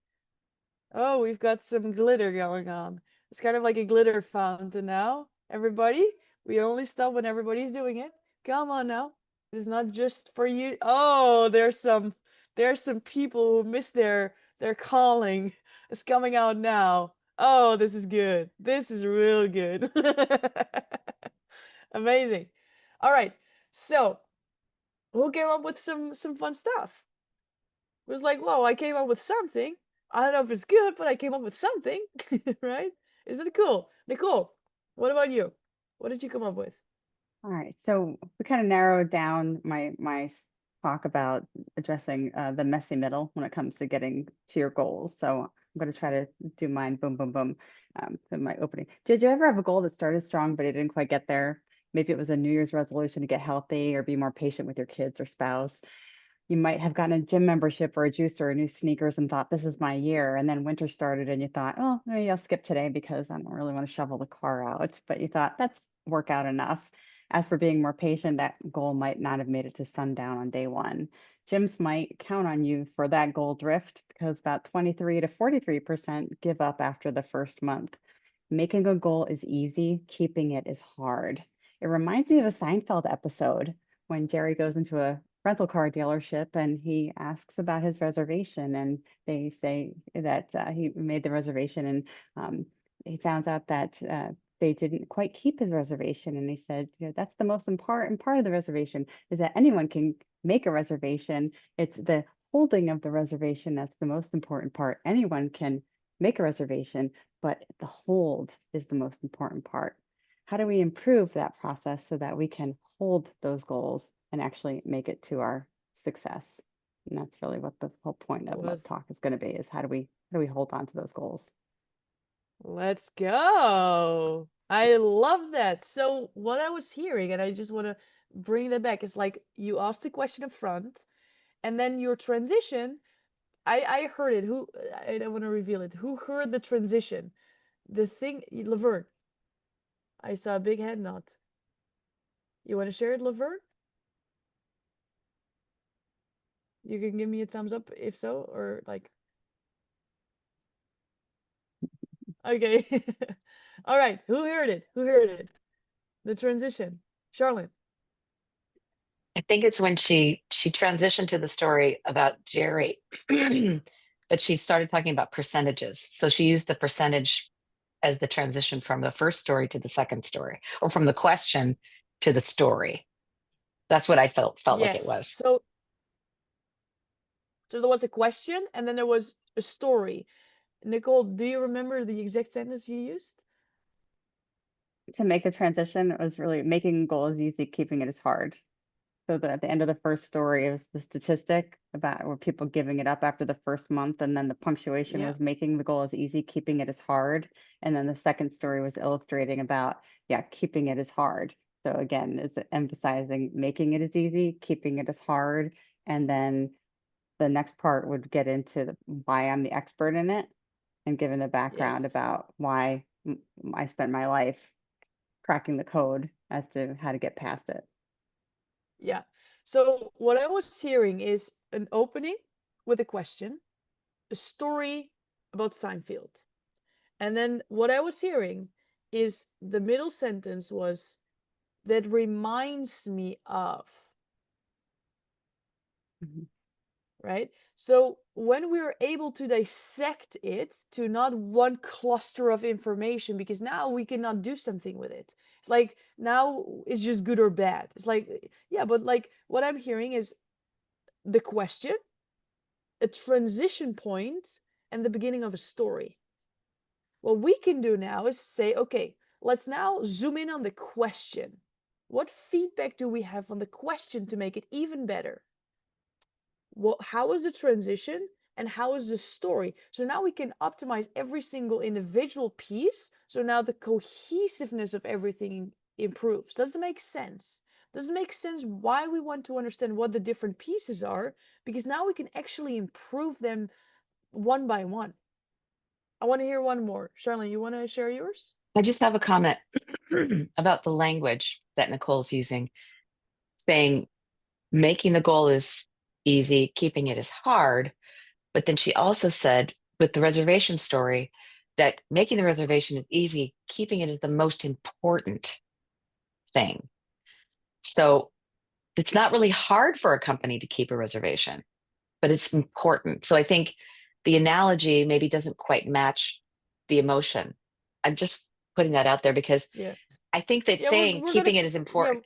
Speaker 2: Oh, we've got some glitter going on. It's kind of like a glitter fountain now. Everybody, we only stop when everybody's doing it. Come on now. It's not just for you. Oh, there's some people who missed their calling. It's coming out now. Oh, this is good. This is real good. Amazing. All right. So, who came up with some fun stuff? It was like, whoa, I came up with something. I don't know if it's good, but I came up with something, right? Isn't it cool? Nicole, what about you? What did you come up with?
Speaker 3: All right, so we kind of narrowed down my talk about addressing the messy middle when it comes to getting to your goals. So I'm going to try to do mine boom, boom, boom in my opening. Did you ever have a goal that started strong, but it didn't quite get there? Maybe it was a New Year's resolution to get healthy or be more patient with your kids or spouse. You might have gotten a gym membership or a juicer or new sneakers and thought, this is my year. And then winter started and you thought, oh, maybe I'll skip today because I don't really want to shovel the car out. But you thought, that's workout enough. As for being more patient, that goal might not have made it to sundown on day one. Gyms might count on you for that goal drift because about 23 to 43% give up after the first month. Making a goal is easy, keeping it is hard. It reminds me of a Seinfeld episode when Jerry goes into a rental car dealership and he asks about his reservation, and they say that he made the reservation, and he found out that they didn't quite keep his reservation. And he said, that's the most important part of the reservation, is that anyone can make a reservation. It's the holding of the reservation that's the most important part. Anyone can make a reservation, but the hold is the most important part. How do we improve that process so that we can hold those goals and actually make it to our success? And that's really what the whole point of the talk is going to be, is how do we hold on to those goals?
Speaker 2: Let's go. I love that. So what I was hearing, and I just want to bring that back, is like you asked the question up front, and then your transition, I heard it. Who, I don't want to reveal it. Who heard the transition? The thing, Laverne. I saw a big head nod. You want to share it, Laverne? You can give me a thumbs up if so, or like. Okay. All right. Who heard it? Who heard it? The transition. Charlotte.
Speaker 8: I think it's when she transitioned to the story about Jerry, but she started talking about percentages. So she used the percentage as the transition from the first story to the second story, or from the question to the story. That's what I felt like it was.
Speaker 2: So there was a question and then there was a story. Nicole, do you remember the exact sentence you used?
Speaker 3: To make the transition, it was really making a goal is easy, keeping it is hard. So that at the end of the first story, it was the statistic about where people giving it up after the first month, and then the punctuation was making the goal as easy, keeping it as hard. And then the second story was illustrating about, keeping it as hard. So again, it's emphasizing making it as easy, keeping it as hard. And then the next part would get into why I'm the expert in it and giving the background about why I spent my life cracking the code as to how to get past it.
Speaker 2: Yeah. So what I was hearing is an opening with a question, a story about Seinfeld. And then what I was hearing is the middle sentence was, that reminds me of. Right? So when we're able to dissect it to not one cluster of information, because now we cannot do something with it. It's like now it's just good or bad. It's like, yeah, but like what I'm hearing is the question, a transition point, and the beginning of a story. What we can do now is say, okay, let's now zoom in on the question. What feedback do we have on the question to make it even better? How is the transition and how is the story? So now we can optimize every single individual piece. So now the cohesiveness of everything improves. Does it make sense? Does it make sense why we want to understand what the different pieces are? Because now we can actually improve them one by one. I want to hear one more. Charlene, you want to share yours?
Speaker 8: I just have a comment about the language that Nicole's using, saying making the goal is easy, keeping it is hard. But then she also said with the reservation story that making the reservation is easy, keeping it is the most important thing. So it's not really hard for a company to keep a reservation, but it's important. So I think the analogy maybe doesn't quite match the emotion. I'm just putting that out there because
Speaker 2: Yeah.
Speaker 8: I think that
Speaker 2: Yeah,
Speaker 8: saying
Speaker 2: we're gonna
Speaker 8: keeping it is
Speaker 2: yeah,
Speaker 8: important.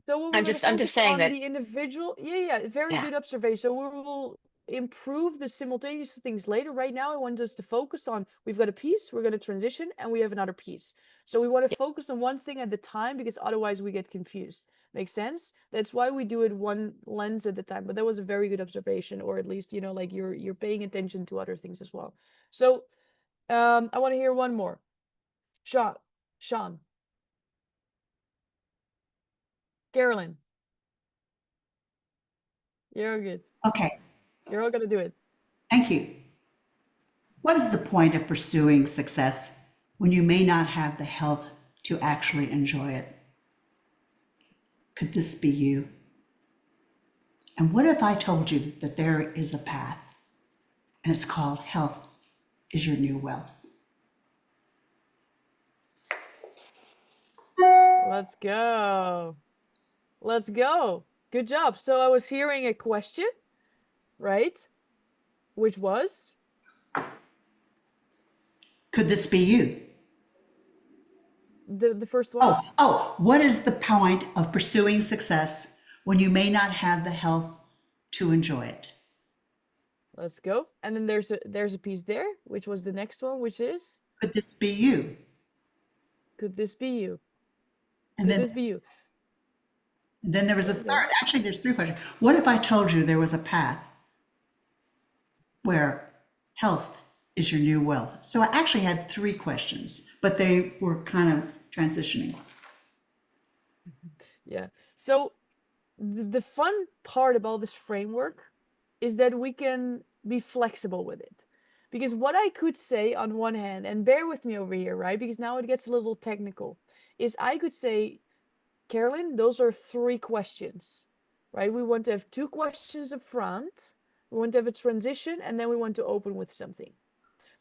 Speaker 2: so we're gonna
Speaker 8: I'm just
Speaker 2: focus
Speaker 8: saying
Speaker 2: on
Speaker 8: that,
Speaker 2: the individual. Yeah, very
Speaker 8: yeah,
Speaker 2: good observation. So we will improve the simultaneous things later. Right now, I want us to focus on we've got a piece, we're gonna transition, and we have another piece. So we want to focus on one thing at the time because otherwise we get confused. Makes sense? That's why we do it one lens at the time. But that was a very good observation, or at least, you know, like you're paying attention to other things as well. So I want to hear one more. Sean. Carolyn. You're good.
Speaker 5: Okay,
Speaker 2: You're all gonna do it.
Speaker 5: thank you. What is the point of pursuing success when you may not have the health to actually enjoy it? Could this be you? And what if I told you that there is a path and it's called health is your new wealth?
Speaker 2: Let's go. Let's go. Good job. So I was hearing a question, right? Which was?
Speaker 5: Could this be you?
Speaker 2: The first one?
Speaker 5: What is the point of pursuing success when you may not have the health to enjoy it?
Speaker 2: Let's go. And then there's a piece there, which was the next one, which is
Speaker 5: Could this be you?
Speaker 2: could this be you?
Speaker 5: And
Speaker 2: Could
Speaker 5: then,
Speaker 2: this be you?
Speaker 5: then there was a
Speaker 2: There we
Speaker 5: third.
Speaker 2: go.
Speaker 5: Actually, there's three questions. What if I told you there was a path where health is your new wealth? So I actually had three questions, but they were kind of transitioning.
Speaker 2: Yeah. So the fun part about this framework is that we can be flexible with it. Because what I could say on one hand, and bear with me over here, right? Because now it gets a little technical, is I could say, Carolyn, those are three questions, right? We want to have two questions up front, we want to have a transition, and then we want to open with something.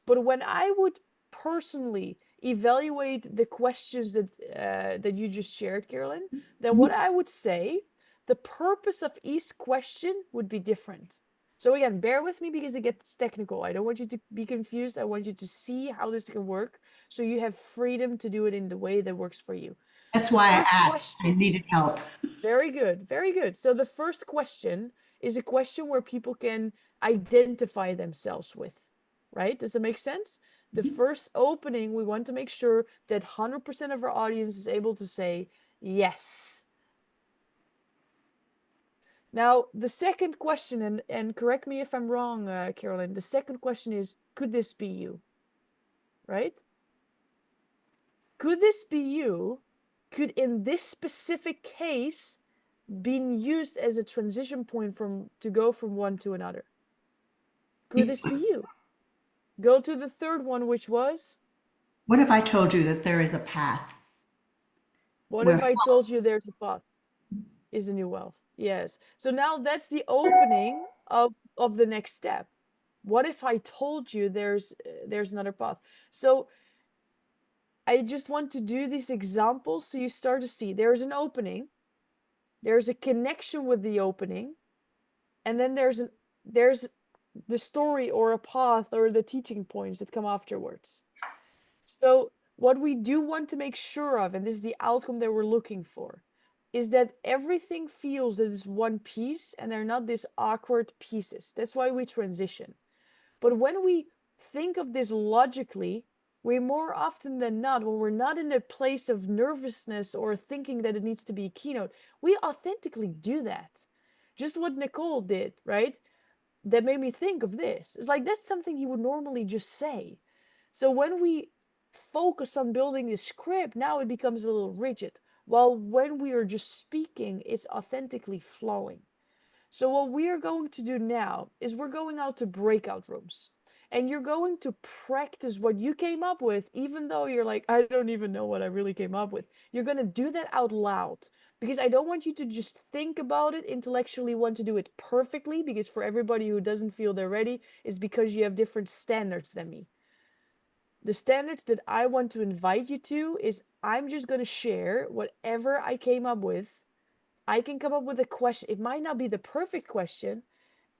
Speaker 2: But when I would personally evaluate the questions that you just shared, Carolyn, then what I would say, the purpose of each question would be different. So again, bear with me because it gets technical. I don't want you to be confused. I want you to see how this can work so you have freedom to do it in the way that works for you.
Speaker 5: That's why I
Speaker 2: First
Speaker 5: asked. I
Speaker 2: question.
Speaker 5: needed help.
Speaker 2: Very good. Very good. So the first question is a question where people can identify themselves with, right? Does that make sense? The first opening, we want to make sure that 100% of our audience is able to say yes. Now, the second question, and correct me if I'm wrong, Carolyn, the second question is, could this be you? Right? Could this be you? Could in this specific case being used as a transition point to go from one to another? Could this be you? Go to the third one, which was,
Speaker 5: What if I told you that there is a path
Speaker 2: what
Speaker 5: where
Speaker 2: if I told you there's a path is a new wealth? Yes. So now that's the opening of the next step. What if I told you there's another path? So I just want to do these examples so you start to see there's an opening, there's a connection with the opening, and then there's the story or a path or the teaching points that come afterwards. So what we do want to make sure of, and this is the outcome that we're looking for, is that everything feels that it's one piece and they're not these awkward pieces. That's why we transition. But when we think of this logically, we more often than not, when we're not in a place of nervousness or thinking that it needs to be a keynote, we authentically do that. Just what Nicole did, right? That made me think of this. It's like that's something you would normally just say. So when we focus on building this script, now it becomes a little rigid. While when we are just speaking, it's authentically flowing. So what we are going to do now is we're going out to breakout rooms. And you're going to practice what you came up with, even though you're like, I don't even know what I really came up with. You're going to do that out loud, because I don't want you to just think about it intellectually, want to do it perfectly, because for everybody who doesn't feel they're ready, is because you have different standards than me. The standards that I want to invite you to is, I'm just going to share whatever I came up with. I can come up with a question. It might not be the perfect question.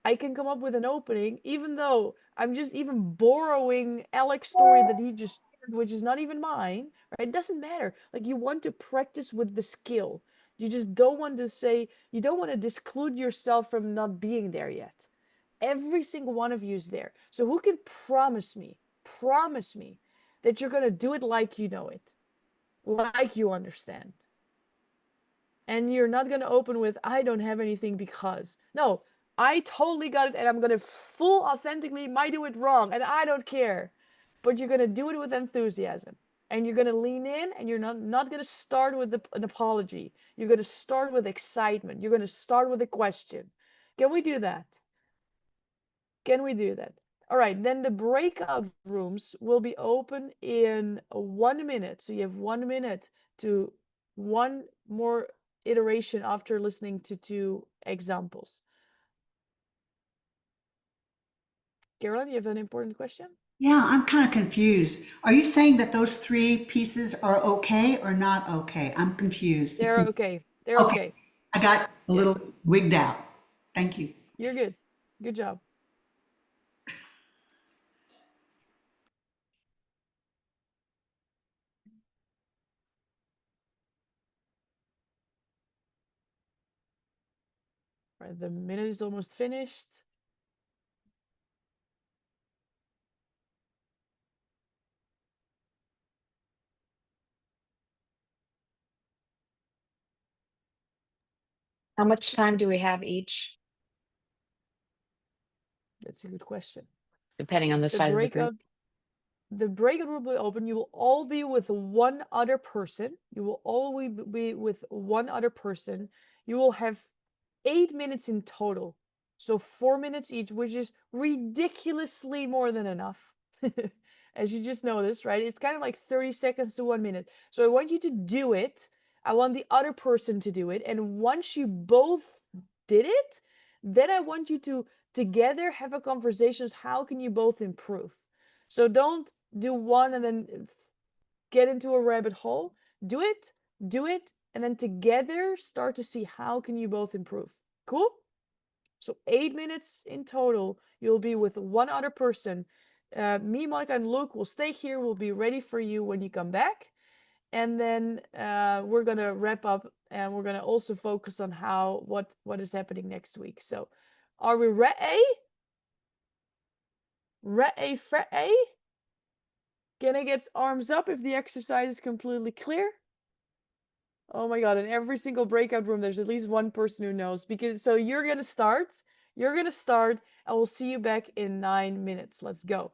Speaker 2: I can come up with an opening, even though I'm just even borrowing Alex's story that he just shared, which is not even mine, right? It doesn't matter. Like, you want to practice with the skill. You just don't want to say, you don't want to disclude yourself from not being there yet. Every single one of you is there. So who can promise me that you're going to do it like you know it, like you understand? And you're not going to open with, I don't have anything because. No, I totally got it, and I'm going to full authentically might do it wrong, and I don't care. But you're going to do it with enthusiasm. And you're going to lean in, and you're not going to start with an apology. You're going to start with excitement. You're going to start with a question. Can we do that? Can we do that? All right, then the breakout rooms will be open in 1 minute. So you have 1 minute to one more iteration after listening to 2 examples. Carolyn, you have an important question?
Speaker 5: Yeah, I'm kind of confused. Are you saying that those 3 pieces are okay or not okay? I'm confused.
Speaker 2: They're okay. They're
Speaker 5: okay.
Speaker 2: okay.
Speaker 5: I got a
Speaker 2: Yes,
Speaker 5: little wigged out. Thank you.
Speaker 2: you're good. Good job. All right, the minute is almost finished.
Speaker 8: How much time do we have each,
Speaker 2: That's a good question.
Speaker 8: depending on the
Speaker 2: The
Speaker 8: size of the group?
Speaker 2: breakout room will be open. You will all be with one other person. You will always be with one other person. You will have 8 minutes in total. So 4 minutes each, which is ridiculously more than enough. As you just noticed, right? It's kind of like 30 seconds to 1 minute. So I want you to do it. I want the other person to do it. And once you both did it, then I want you to together have a conversation. How can you both improve? So don't do one and then get into a rabbit hole. Do it, and then together start to see how can you both improve. Cool? So 8 minutes in total. You'll be with one other person. Me, Monica, and Luke will stay here. We'll be ready for you when you come back. And then we're gonna wrap up, and we're gonna also focus on what is happening next week. So, are we ready? Ready? Can I get arms up if the exercise is completely clear? Oh my God, in every single breakout room, there's at least one person who knows. Because so you're gonna start, and we'll see you back in 9 minutes. Let's go.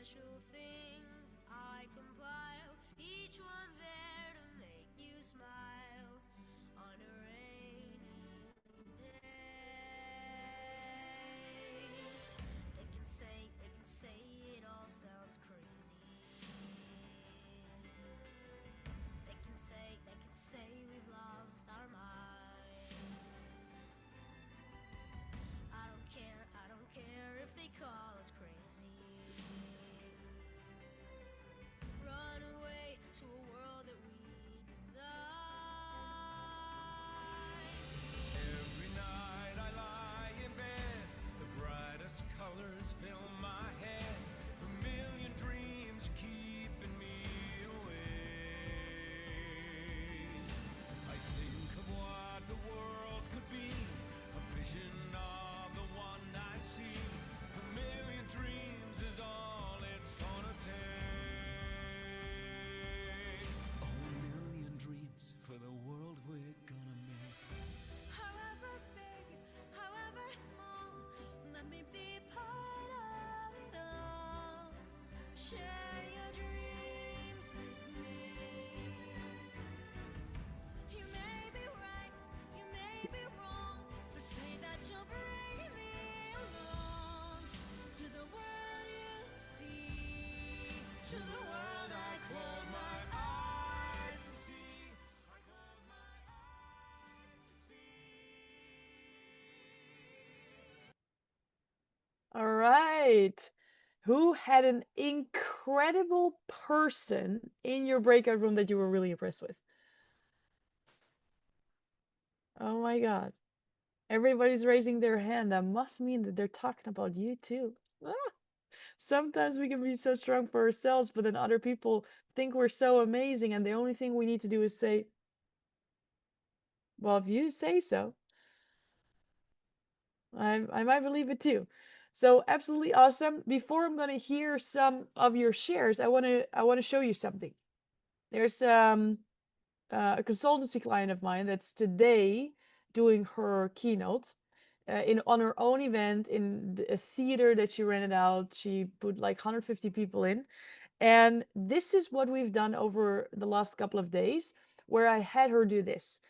Speaker 11: special things I compile, each one there to make you smile on a rainy day. They can say it all sounds crazy. They can say we've lost our minds. I don't care if they call us crazy. Run away to a world that we design.
Speaker 1: Every night I lie in bed, the brightest colors fill my head, a million dreams keeping me awake. I think of what the world could be, a vision of the one I see. A million dreams is all it's gonna take. Oh, a million dreams for the world we're gonna make.
Speaker 11: However big, however small, let me be part of it all. Share your dreams with me. You may be right, you may be wrong, but say that you'll bring me along to the world you see, to the world I close my eyes to see. I close my eyes to see.
Speaker 2: All right. Who had an incredible person in your breakout room that you were really impressed with? Oh my God. Everybody's raising their hand. That must mean that they're talking about you too. Ah! Sometimes we can be so strong for ourselves, but then other people think we're so amazing, and the only thing we need to do is say, well, if you say so. I might believe it too. So absolutely awesome. Before I'm gonna hear some of your shares, I wanna show you something. There's a consultancy client of mine that's today doing her keynote on her own event in a theater that she rented out. She put like 150 people in. And this is what we've done over the last couple of days, where I had her do this.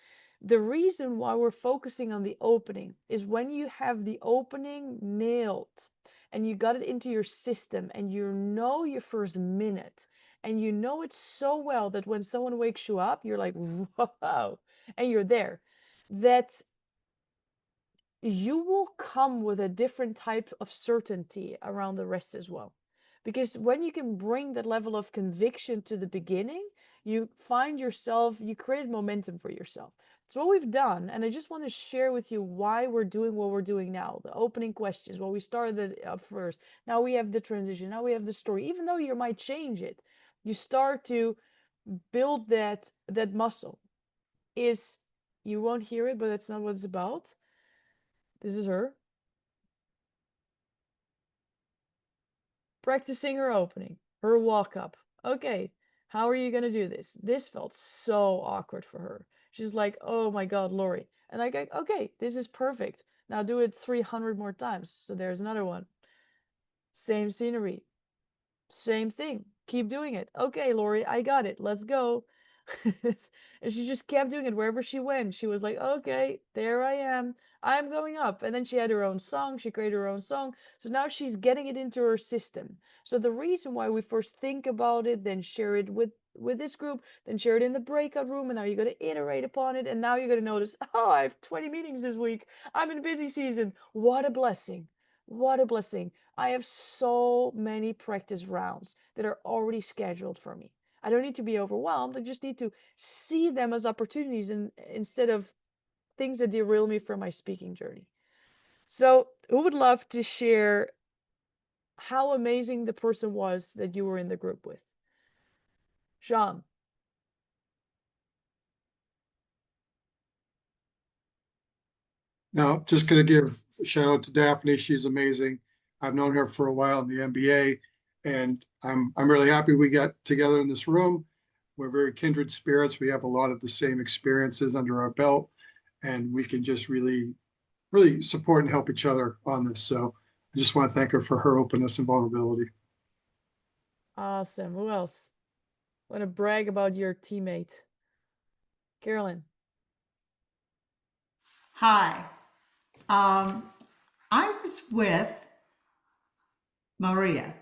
Speaker 2: The reason why we're focusing on the opening is when you have the opening nailed and you got it into your system and you know your first minute and you know it so well that when someone wakes you up, you're like, whoa, and you're there. That you will come with a different type of certainty around the rest as well. Because when you can bring that level of conviction to the beginning, you find yourself, you create momentum for yourself. It's what we've done. And I just want to share with you why we're doing what we're doing now. The opening questions, well, we started up first. Now we have the transition. Now we have the story. Even though you might change it, you start to build that muscle. Is you won't hear it, but that's not what it's about. This is her practicing her opening, her walk up. Okay, how are you going to do this? This felt so awkward for her. She's like, oh my God, Lori. And I go, okay, this is perfect. Now do it 300 more times. So there's another one. Same scenery. Same thing. Keep doing it. Okay, Lori, I got it. Let's go. And she just kept doing it wherever she went. She was like, okay, there I am. I'm going up. And then she had her own song. She created her own song. So now she's getting it into her system. So the reason why we first think about it, then share it with this group, then share it in the breakout room, and now you're going to iterate upon it. And now you're going to notice, oh, I have 20 meetings this week. I'm in busy season. What a blessing. What a blessing. I have so many practice rounds that are already scheduled for me. I don't need to be overwhelmed. I just need to see them as opportunities instead of things that derail me from my speaking journey. So, who would love to share how amazing the person was that you were in the group with? Jean.
Speaker 4: Now, just going to give a shout out to Daphne. She's amazing. I've known her for a while in the MBA, and I'm really happy we got together in this room. We're very kindred spirits. We have a lot of the same experiences under our belt, and we can just really support and help each other on this. So I just want to thank her for her openness and vulnerability.
Speaker 2: Awesome. Who else? Want to brag about your teammate? Carolyn.
Speaker 5: Hi. I was with Maria,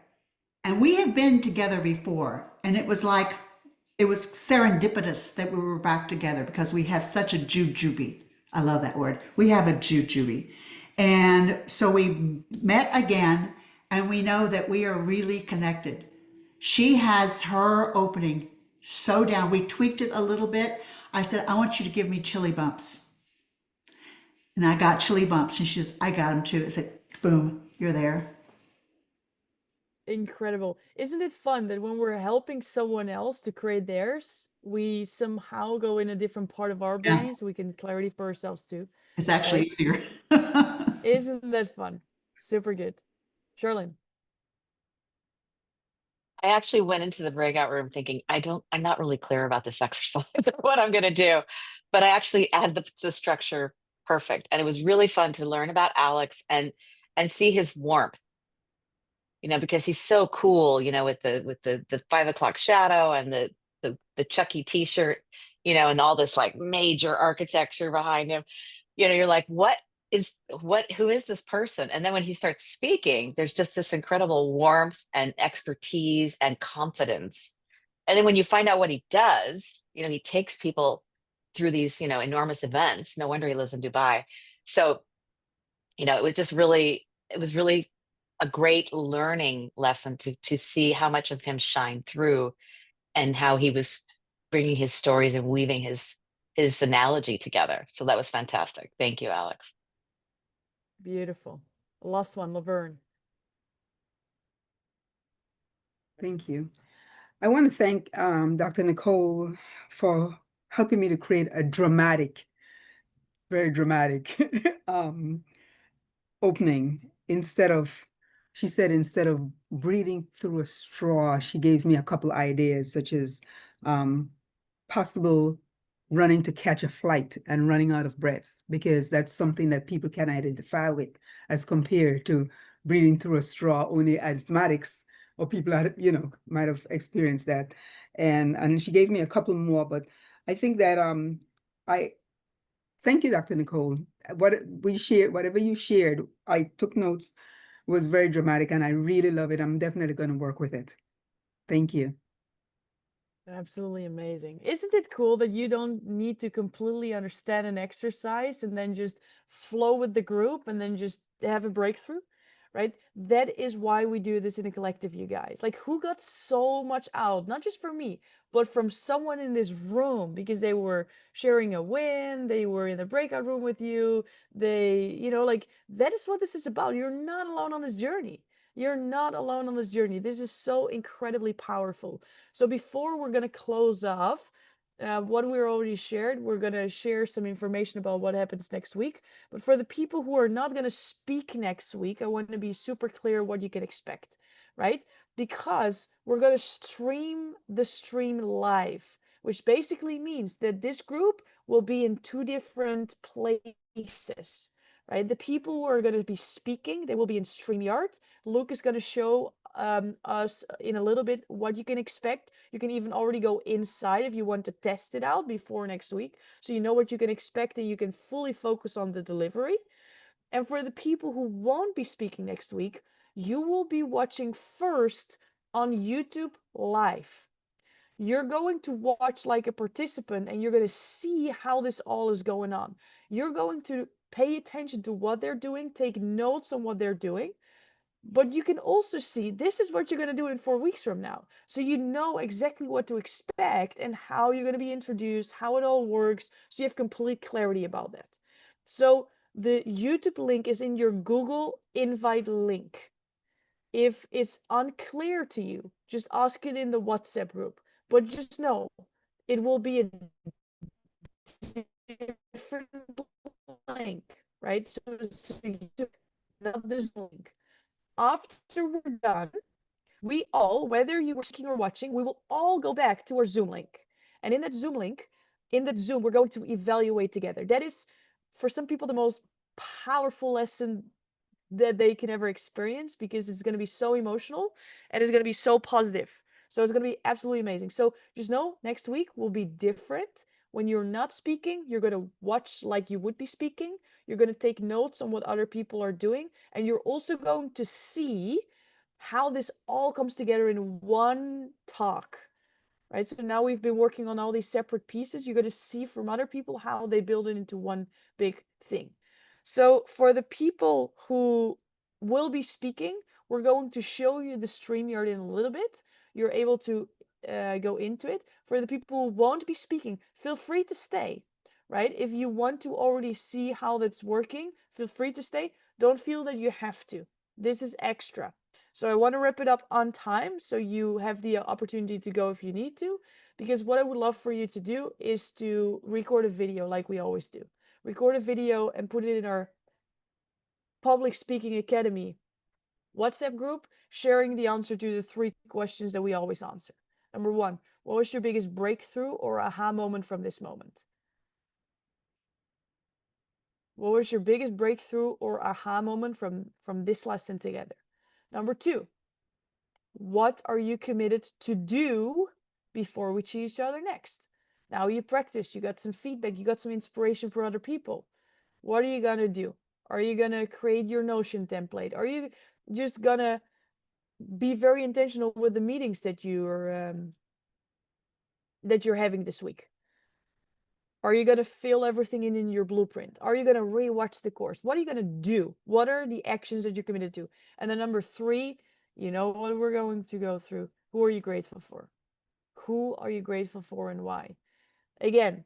Speaker 5: and we had been together before, and it was serendipitous that we were back together because we have such a jujube. I love that word. We have a jujube. And so we met again, and we know that we are really connected. She has her opening so down. We tweaked it a little bit. I said, I want you to give me chili bumps. And I got chili bumps, and she says, I got them too. I said, boom, you're there.
Speaker 2: Incredible. Isn't it fun that when we're helping someone else to create theirs, we somehow go in a different part of our
Speaker 5: Yeah.
Speaker 2: brain so we can clarity for ourselves too,
Speaker 5: It's actually
Speaker 2: right?
Speaker 5: easier.
Speaker 2: Isn't that fun? Super good. Charlene.
Speaker 8: I actually went into the breakout room thinking, I'm not really clear about this exercise or what I'm going to do. But I actually had the structure perfect. And it was really fun to learn about Alex and see his warmth, because he's so cool, with the 5 o'clock shadow and the Chucky t-shirt, and all this like major architecture behind him. You're like, who is this person? And then when he starts speaking, there's just this incredible warmth and expertise and confidence. And then when you find out what he does, he takes people through these, enormous events. No wonder he lives in Dubai. So, it was really a great learning lesson to see how much of him shine through and how he was bringing his stories and weaving his analogy together. So that was fantastic. Thank you, Alex.
Speaker 2: Beautiful. Last one, Laverne.
Speaker 7: Thank you. I want to thank Dr. Nicole for helping me to create a very dramatic opening. She said, instead of breathing through a straw, she gave me a couple ideas, such as possible running to catch a flight and running out of breath, because that's something that people can identify with as compared to breathing through a straw. Only asthmatics or people that, might have experienced that. And she gave me a couple more, but I think that I thank you, Dr. Nicole. Whatever you shared, I took notes, was very dramatic, and I really love it. I'm definitely going to work with it. Thank you.
Speaker 2: Absolutely amazing. Isn't it cool that you don't need to completely understand an exercise and then just flow with the group and then just have a breakthrough, right? That is why we do this in a collective, you guys. Like, who got so much out, not just from me, but from someone in this room because they were sharing a win, they were in the breakout room with you. Like, that is what this is about. You're not alone on this journey. You're not alone on this journey. This is so incredibly powerful. So before we're going to close off, what we already shared, we're going to share some information about what happens next week. But for the people who are not going to speak next week, I want to be super clear what you can expect, right? Because we're going to stream the stream live, which basically means that this group will be in 2 different places, right? The people who are going to be speaking, they will be in StreamYard. Luke is going to show us in a little bit what you can expect. You can even already go inside if you want to test it out before next week, so you know what you can expect and you can fully focus on the delivery. And for the people who won't be speaking next week, you will be watching first on YouTube live. You're going to watch like a participant and you're going to see how this all is going on. You're going to pay attention to what they're doing, take notes on what they're doing. But you can also see this is what you're going to do in 4 weeks from now. So you know exactly what to expect and how you're going to be introduced, how it all works. So you have complete clarity about that. So the YouTube link is in your Google invite link. If it's unclear to you, just ask it in the WhatsApp group. But just know it will be a different link, right? So YouTube, not this link. After we're done, we all, whether you were speaking or watching, we will all go back to our Zoom link. And in that Zoom link, in that Zoom, we're going to evaluate together. That is, for some people, the most powerful lesson that they can ever experience because it's going to be so emotional and it's going to be so positive. So it's going to be absolutely amazing. So just know next week will be different. When you're not speaking, you're going to watch like you would be speaking. You're going to take notes on what other people are doing. And you're also going to see how this all comes together in one talk. Right? So now we've been working on all these separate pieces. You're going to see from other people how they build it into one big thing. So for the people who will be speaking, we're going to show you the StreamYard in a little bit. You're able to go into it. For the people who won't be speaking, feel free to stay, right? If you want to already see how that's working, feel free to stay. Don't feel that you have to. This is extra. So I want to wrap it up on time so you have the opportunity to go if you need to, because what I would love for you to do is to record a video like we always do. Record a video and put it in our Public Speaking Academy WhatsApp group, sharing the answer to the 3 questions that we always answer. Number 1, what was your biggest breakthrough or aha moment from this moment? What was your biggest breakthrough or aha moment from this lesson together? Number 2, what are you committed to do before we see each other next? Now you practiced, you got some feedback, you got some inspiration for other people. What are you gonna do? Are you gonna create your Notion template? Are you just gonna be very intentional with the meetings that you're having this week? Are you gonna fill everything in your blueprint? Are you gonna rewatch the course? What are you gonna do? What are the actions that you're committed to? And then number 3, you know what we're going to go through. Who are you grateful for? Who are you grateful for and why? Again,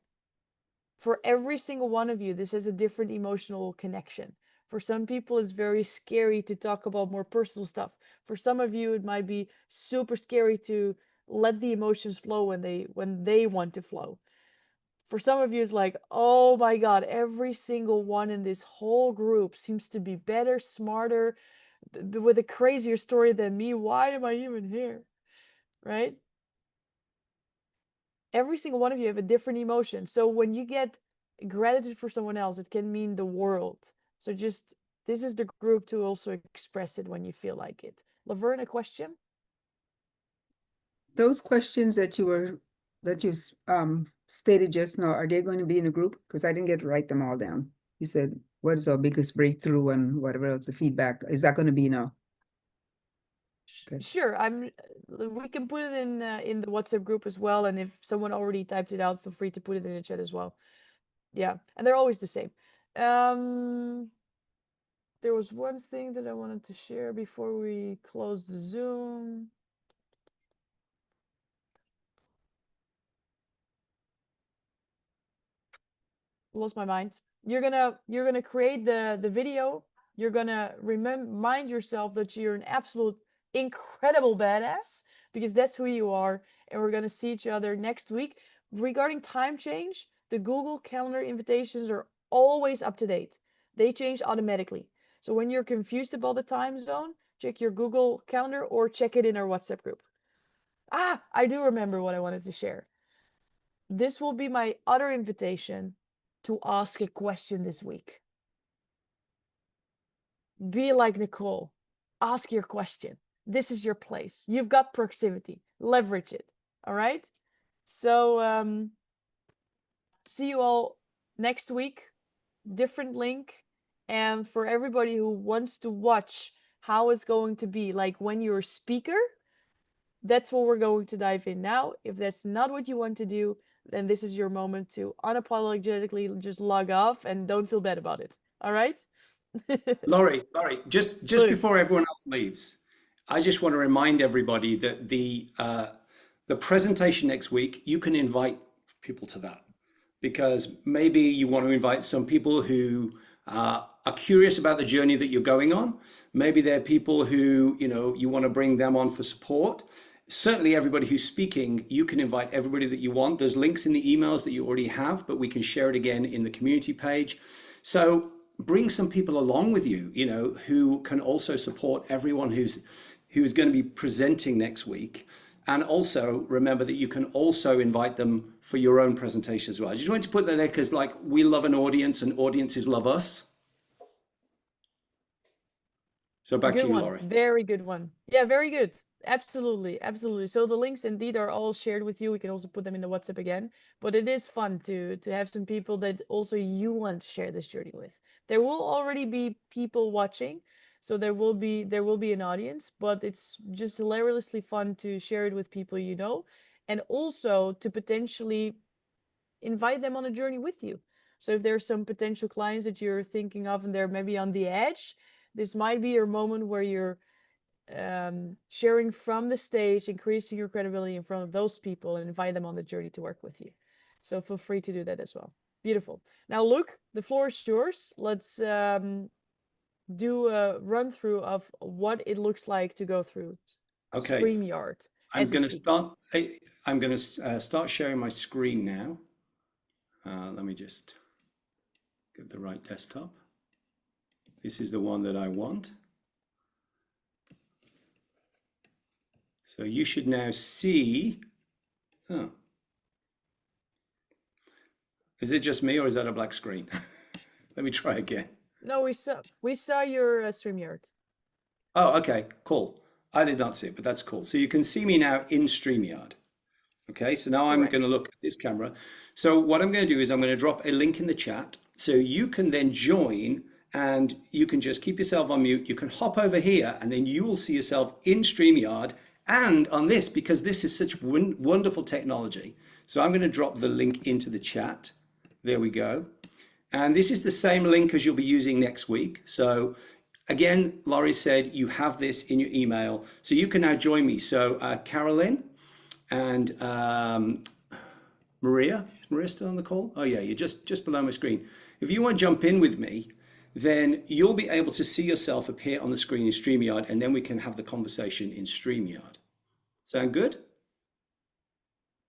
Speaker 2: for every single one of you, this is a different emotional connection. For some people, it's very scary to talk about more personal stuff. For some of you, it might be super scary to let the emotions flow when they want to flow. For some of you, it's like, oh my God, every single one in this whole group seems to be better, smarter, with a crazier story than me. Why am I even here? Right? Every single one of you have a different emotion. So when you get gratitude for someone else, it can mean the world. So just, this is the group to also express it when you feel like it. Laverne, a question?
Speaker 7: Those questions that you stated just now, are they going to be in a group? Because I didn't get to write them all down. You said, what is our biggest breakthrough and whatever else, the feedback, is that going to be now? Okay.
Speaker 2: Sure, we can put it in the WhatsApp group as well, and if someone already typed it out, feel free to put it in the chat as well. Yeah, and they're always the same. There was one thing that I wanted to share before we close the Zoom. Lost my mind. You're gonna create the video. You're gonna remind yourself that you're an absolute incredible badass, because that's who you are. And we're gonna see each other next week. Regarding time change, the Google Calendar invitations are always up to date. They change automatically. So when you're confused about the time zone, check your Google Calendar or check it in our WhatsApp group. I do remember what I wanted to share. This will be my other invitation to ask a question this week. Be like Nicole. Ask your question. This is your place. You've got proximity. Leverage it. All right? So, see you all next week. Different link. And for everybody who wants to watch how it's going to be, like when you're a speaker, that's what we're going to dive in now. If that's not what you want to do, then this is your moment to unapologetically just log off and don't feel bad about it. All right?
Speaker 12: Laurie, just
Speaker 2: Lou.
Speaker 12: before everyone else leaves, I just want to remind everybody that the presentation next week, you can invite people to that, because maybe you want to invite some people who are curious about the journey that you're going on. Maybe they're people who, you want to bring them on for support. Certainly everybody who's speaking, you can invite everybody that you want. There's links in the emails that you already have, but we can share it again in the community page. So bring some people along with you, who can also support everyone who's going to be presenting next week. And also remember that you can also invite them for your own presentation as well. I just wanted to put that there because we love an audience and audiences love us. So back to
Speaker 2: Good
Speaker 12: you,
Speaker 2: one.
Speaker 12: Laurie.
Speaker 2: Very good one. Yeah, very good. Absolutely. Absolutely. So the links indeed are all shared with you. We can also put them in the WhatsApp again. But it is fun to have some people that also you want to share this journey with. There will already be people watching, so there will be an audience, but it's just hilariously fun to share it with people you know, and also to potentially invite them on a journey with you. So if there's some potential clients that you're thinking of and they're maybe on the edge, this might be your moment where you're sharing from the stage, increasing your credibility in front of those people, and invite them on the journey to work with you. So feel free to do that as well. Beautiful. Now, Luke, the floor is yours. Let's do a run through of what it looks like to go through
Speaker 12: Okay,
Speaker 2: StreamYard
Speaker 12: I'm
Speaker 2: as a
Speaker 12: going to
Speaker 2: speaker.
Speaker 12: start. I'm going to start sharing my screen now. Let me just get the right desktop. This is the one that I want. So you should now see. Oh, is it just me or is that a black screen? Let me try again.
Speaker 2: No, we saw your StreamYard.
Speaker 12: Oh, okay, cool. I did not see it, but that's cool. So you can see me now in StreamYard. Okay, so now I'm going to
Speaker 2: Correct.
Speaker 12: look at this camera. So what I'm going to do is I'm going to drop a link in the chat so you can then join and you can just keep yourself on mute. You can hop over here and then you will see yourself in StreamYard and on this because this is such wonderful technology. So I'm going to drop the link into the chat. There we go. And this is the same link as you'll be using next week. So again, Laurie said you have this in your email. So you can now join me. So Carolyn and Maria, is Maria still on the call? Oh yeah, you're just below my screen. If you want to jump in with me, then you'll be able to see yourself appear on the screen in StreamYard, and then we can have the conversation in StreamYard. Sound good?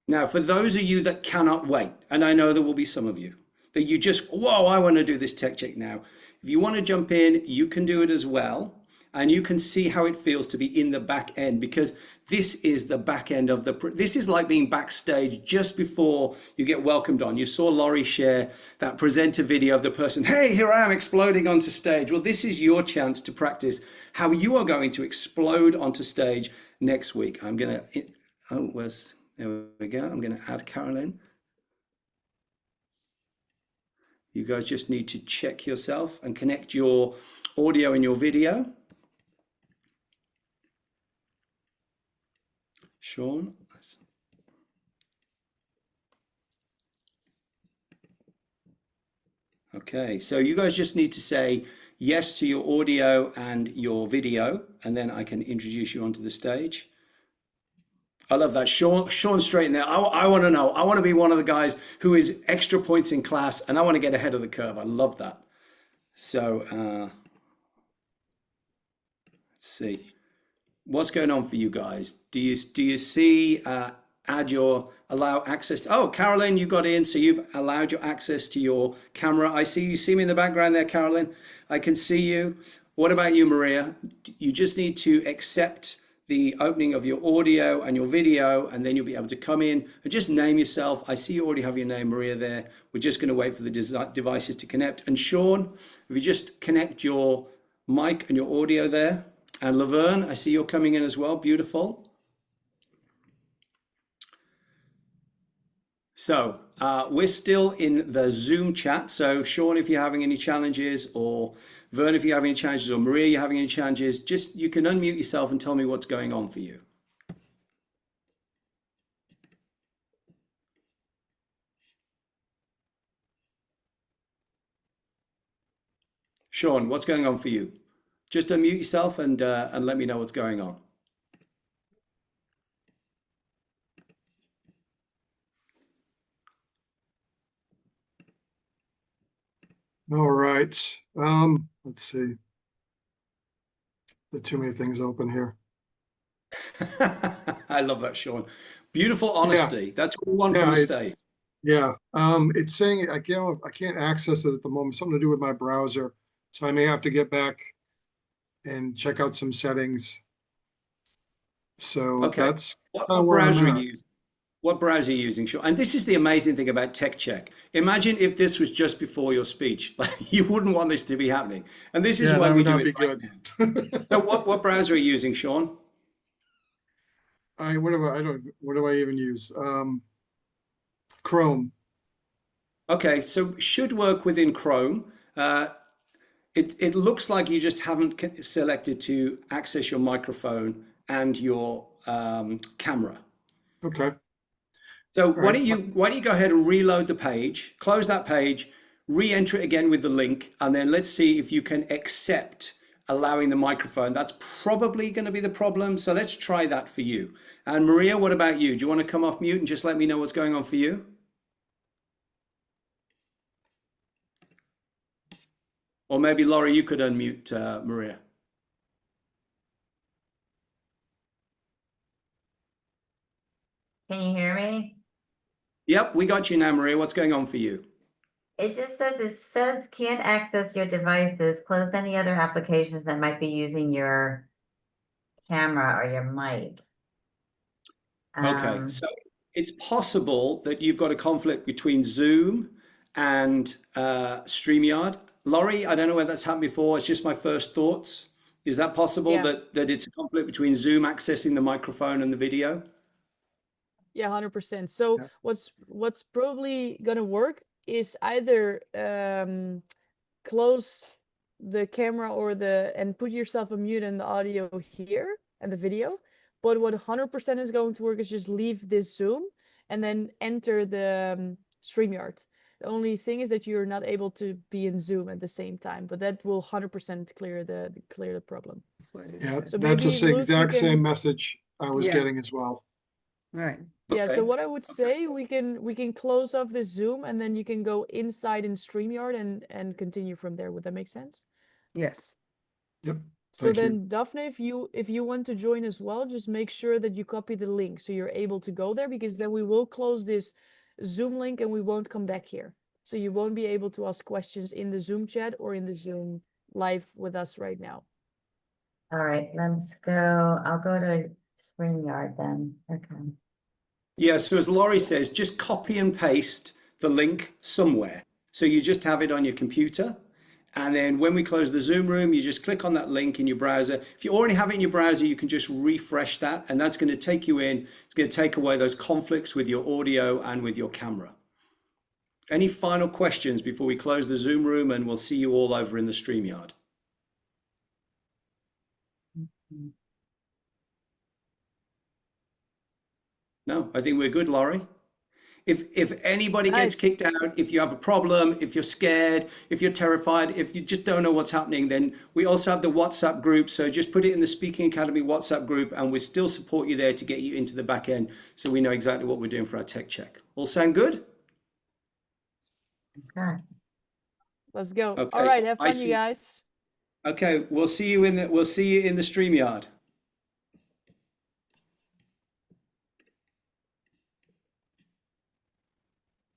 Speaker 12: Now, for those of you that cannot wait, and I know there will be some of you, that you just, whoa, I want to do this tech check now. If you want to jump in, you can do it as well. And you can see how it feels to be in the back end because this is the back end of this is like being backstage just before you get welcomed on. You saw Laurie share that presenter video of the person, hey, here I am exploding onto stage. Well, this is your chance to practice how you are going to explode onto stage next week. I'm going to, there we go. I'm going to add Carolyn. You guys just need to check yourself and connect your audio and your video. Sean. Okay, so you guys just need to say yes to your audio and your video, and then I can introduce you onto the stage. I love that. Sean straight in there. I want to know. I want to be one of the guys who is extra points in class, and I want to get ahead of the curve. I love that. So let's see. What's going on for you guys? Do you see allow access to, oh, Carolyn, you got in, so you've allowed your access to your camera. I see you see me in the background there, Carolyn. I can see you. What about you, Maria? You just need to accept the opening of your audio and your video, and then you'll be able to come in and just name yourself. I see you already have your name, Maria, there. We're just going to wait for the devices to connect. And Sean, if you just connect your mic and your audio there. And Laverne, I see you're coming in as well. Beautiful. So we're still in the Zoom chat. So Sean, if you're having any challenges, or Vern, if you're having any challenges, or Maria, you're having any challenges, just you can unmute yourself and tell me what's going on for you. Sean, what's going on for you? Just unmute yourself and let me know what's going on.
Speaker 4: All right. Let's see. There are too many things open here.
Speaker 12: I love that, Sean. Beautiful honesty. That's what we want from the stage.
Speaker 4: Yeah. It's saying I can't access it at the moment. Something to do with my browser. So I may have to get back and check out some settings. So
Speaker 12: Okay.
Speaker 4: that's
Speaker 12: What
Speaker 4: kind of where
Speaker 12: browser
Speaker 4: I'm
Speaker 12: are
Speaker 4: at.
Speaker 12: you using? What browser are you using, Sean? And this is the amazing thing about Tech Check. Imagine if this was just before your speech. Like, you wouldn't want this to be happening. And this is
Speaker 4: Yeah,
Speaker 12: why
Speaker 4: that
Speaker 12: we
Speaker 4: would
Speaker 12: do
Speaker 4: not
Speaker 12: it
Speaker 4: be
Speaker 12: right
Speaker 4: good.
Speaker 12: now. So what browser are you using, Sean?
Speaker 4: What do I even use? Chrome.
Speaker 12: Okay, so should work within Chrome. It looks like you just haven't selected to access your microphone and your camera.
Speaker 4: Okay.
Speaker 12: So
Speaker 4: All
Speaker 12: why
Speaker 4: right.
Speaker 12: don't you go ahead and reload the page, close that page, re-enter it again with the link, and then let's see if you can accept allowing the microphone. That's probably going to be the problem. So let's try that for you. And Maria, what about you? Do you want to come off mute and just let me know what's going on for you? Or maybe Laurie, you could unmute Maria.
Speaker 10: Can you hear me?
Speaker 12: Yep, we got you now, Maria. What's going on for you?
Speaker 10: It says can't access your devices. Close any other applications that might be using your camera or your mic.
Speaker 12: Okay, so it's possible that you've got a conflict between Zoom and StreamYard. Laurie, I don't know whether that's happened before. It's just my first thoughts. Is that possible
Speaker 2: Yeah.
Speaker 12: that it's a conflict between Zoom accessing the microphone and the video?
Speaker 2: Yeah, 100%. So
Speaker 4: Yeah.
Speaker 2: what's probably gonna work is either close the camera and put yourself on mute and the audio here and the video. But what 100% is going to work is just leave this Zoom and then enter the StreamYard. The only thing is that you're not able to be in Zoom at the same time, but that will 100% clear the problem.
Speaker 7: That's what it
Speaker 4: Yeah,
Speaker 7: is.
Speaker 2: So
Speaker 4: that's
Speaker 2: maybe
Speaker 4: the
Speaker 2: Luke, you
Speaker 4: exact same
Speaker 2: can,
Speaker 4: message I was
Speaker 7: Yeah.
Speaker 4: getting as well.
Speaker 7: Right.
Speaker 2: yeah, so
Speaker 12: Okay.
Speaker 2: what I would say, we can close off this Zoom and then you can go inside in StreamYard and continue from there. Would that make sense?
Speaker 7: Yes.
Speaker 4: Yep.
Speaker 2: So
Speaker 4: Thank you.
Speaker 2: then, Daphne, if you want to join as well, just make sure that you copy the link so you're able to go there, because then we will close this Zoom link and we won't come back here. So you won't be able to ask questions in the Zoom chat or in the Zoom live with us right now.
Speaker 10: All right, let's go. I'll go to StreamYard then. Okay.
Speaker 12: Yeah, so as Laurie says, just copy and paste the link somewhere. So you just have it on your computer. And then when we close the Zoom room, you just click on that link in your browser. If you already have it in your browser, you can just refresh that, and that's going to take you in. It's going to take away those conflicts with your audio and with your camera. Any final questions before we close the Zoom room, and we'll see you all over in the StreamYard? No, I think we're good, Laurie. If anybody gets
Speaker 2: Nice.
Speaker 12: kicked out, if you have a problem, if you're scared, if you're terrified, if you just don't know what's happening, then we also have the WhatsApp group. So just put it in the Speaking Academy WhatsApp group, and we still support you there to get you into the back end, so we know exactly what we're doing for our tech check. All sound good?
Speaker 10: Okay.
Speaker 2: Let's go.
Speaker 12: Okay,
Speaker 2: All right,
Speaker 12: so
Speaker 2: have
Speaker 12: I
Speaker 2: fun, you
Speaker 12: see.
Speaker 2: guys.
Speaker 12: Okay, we'll see you in the StreamYard.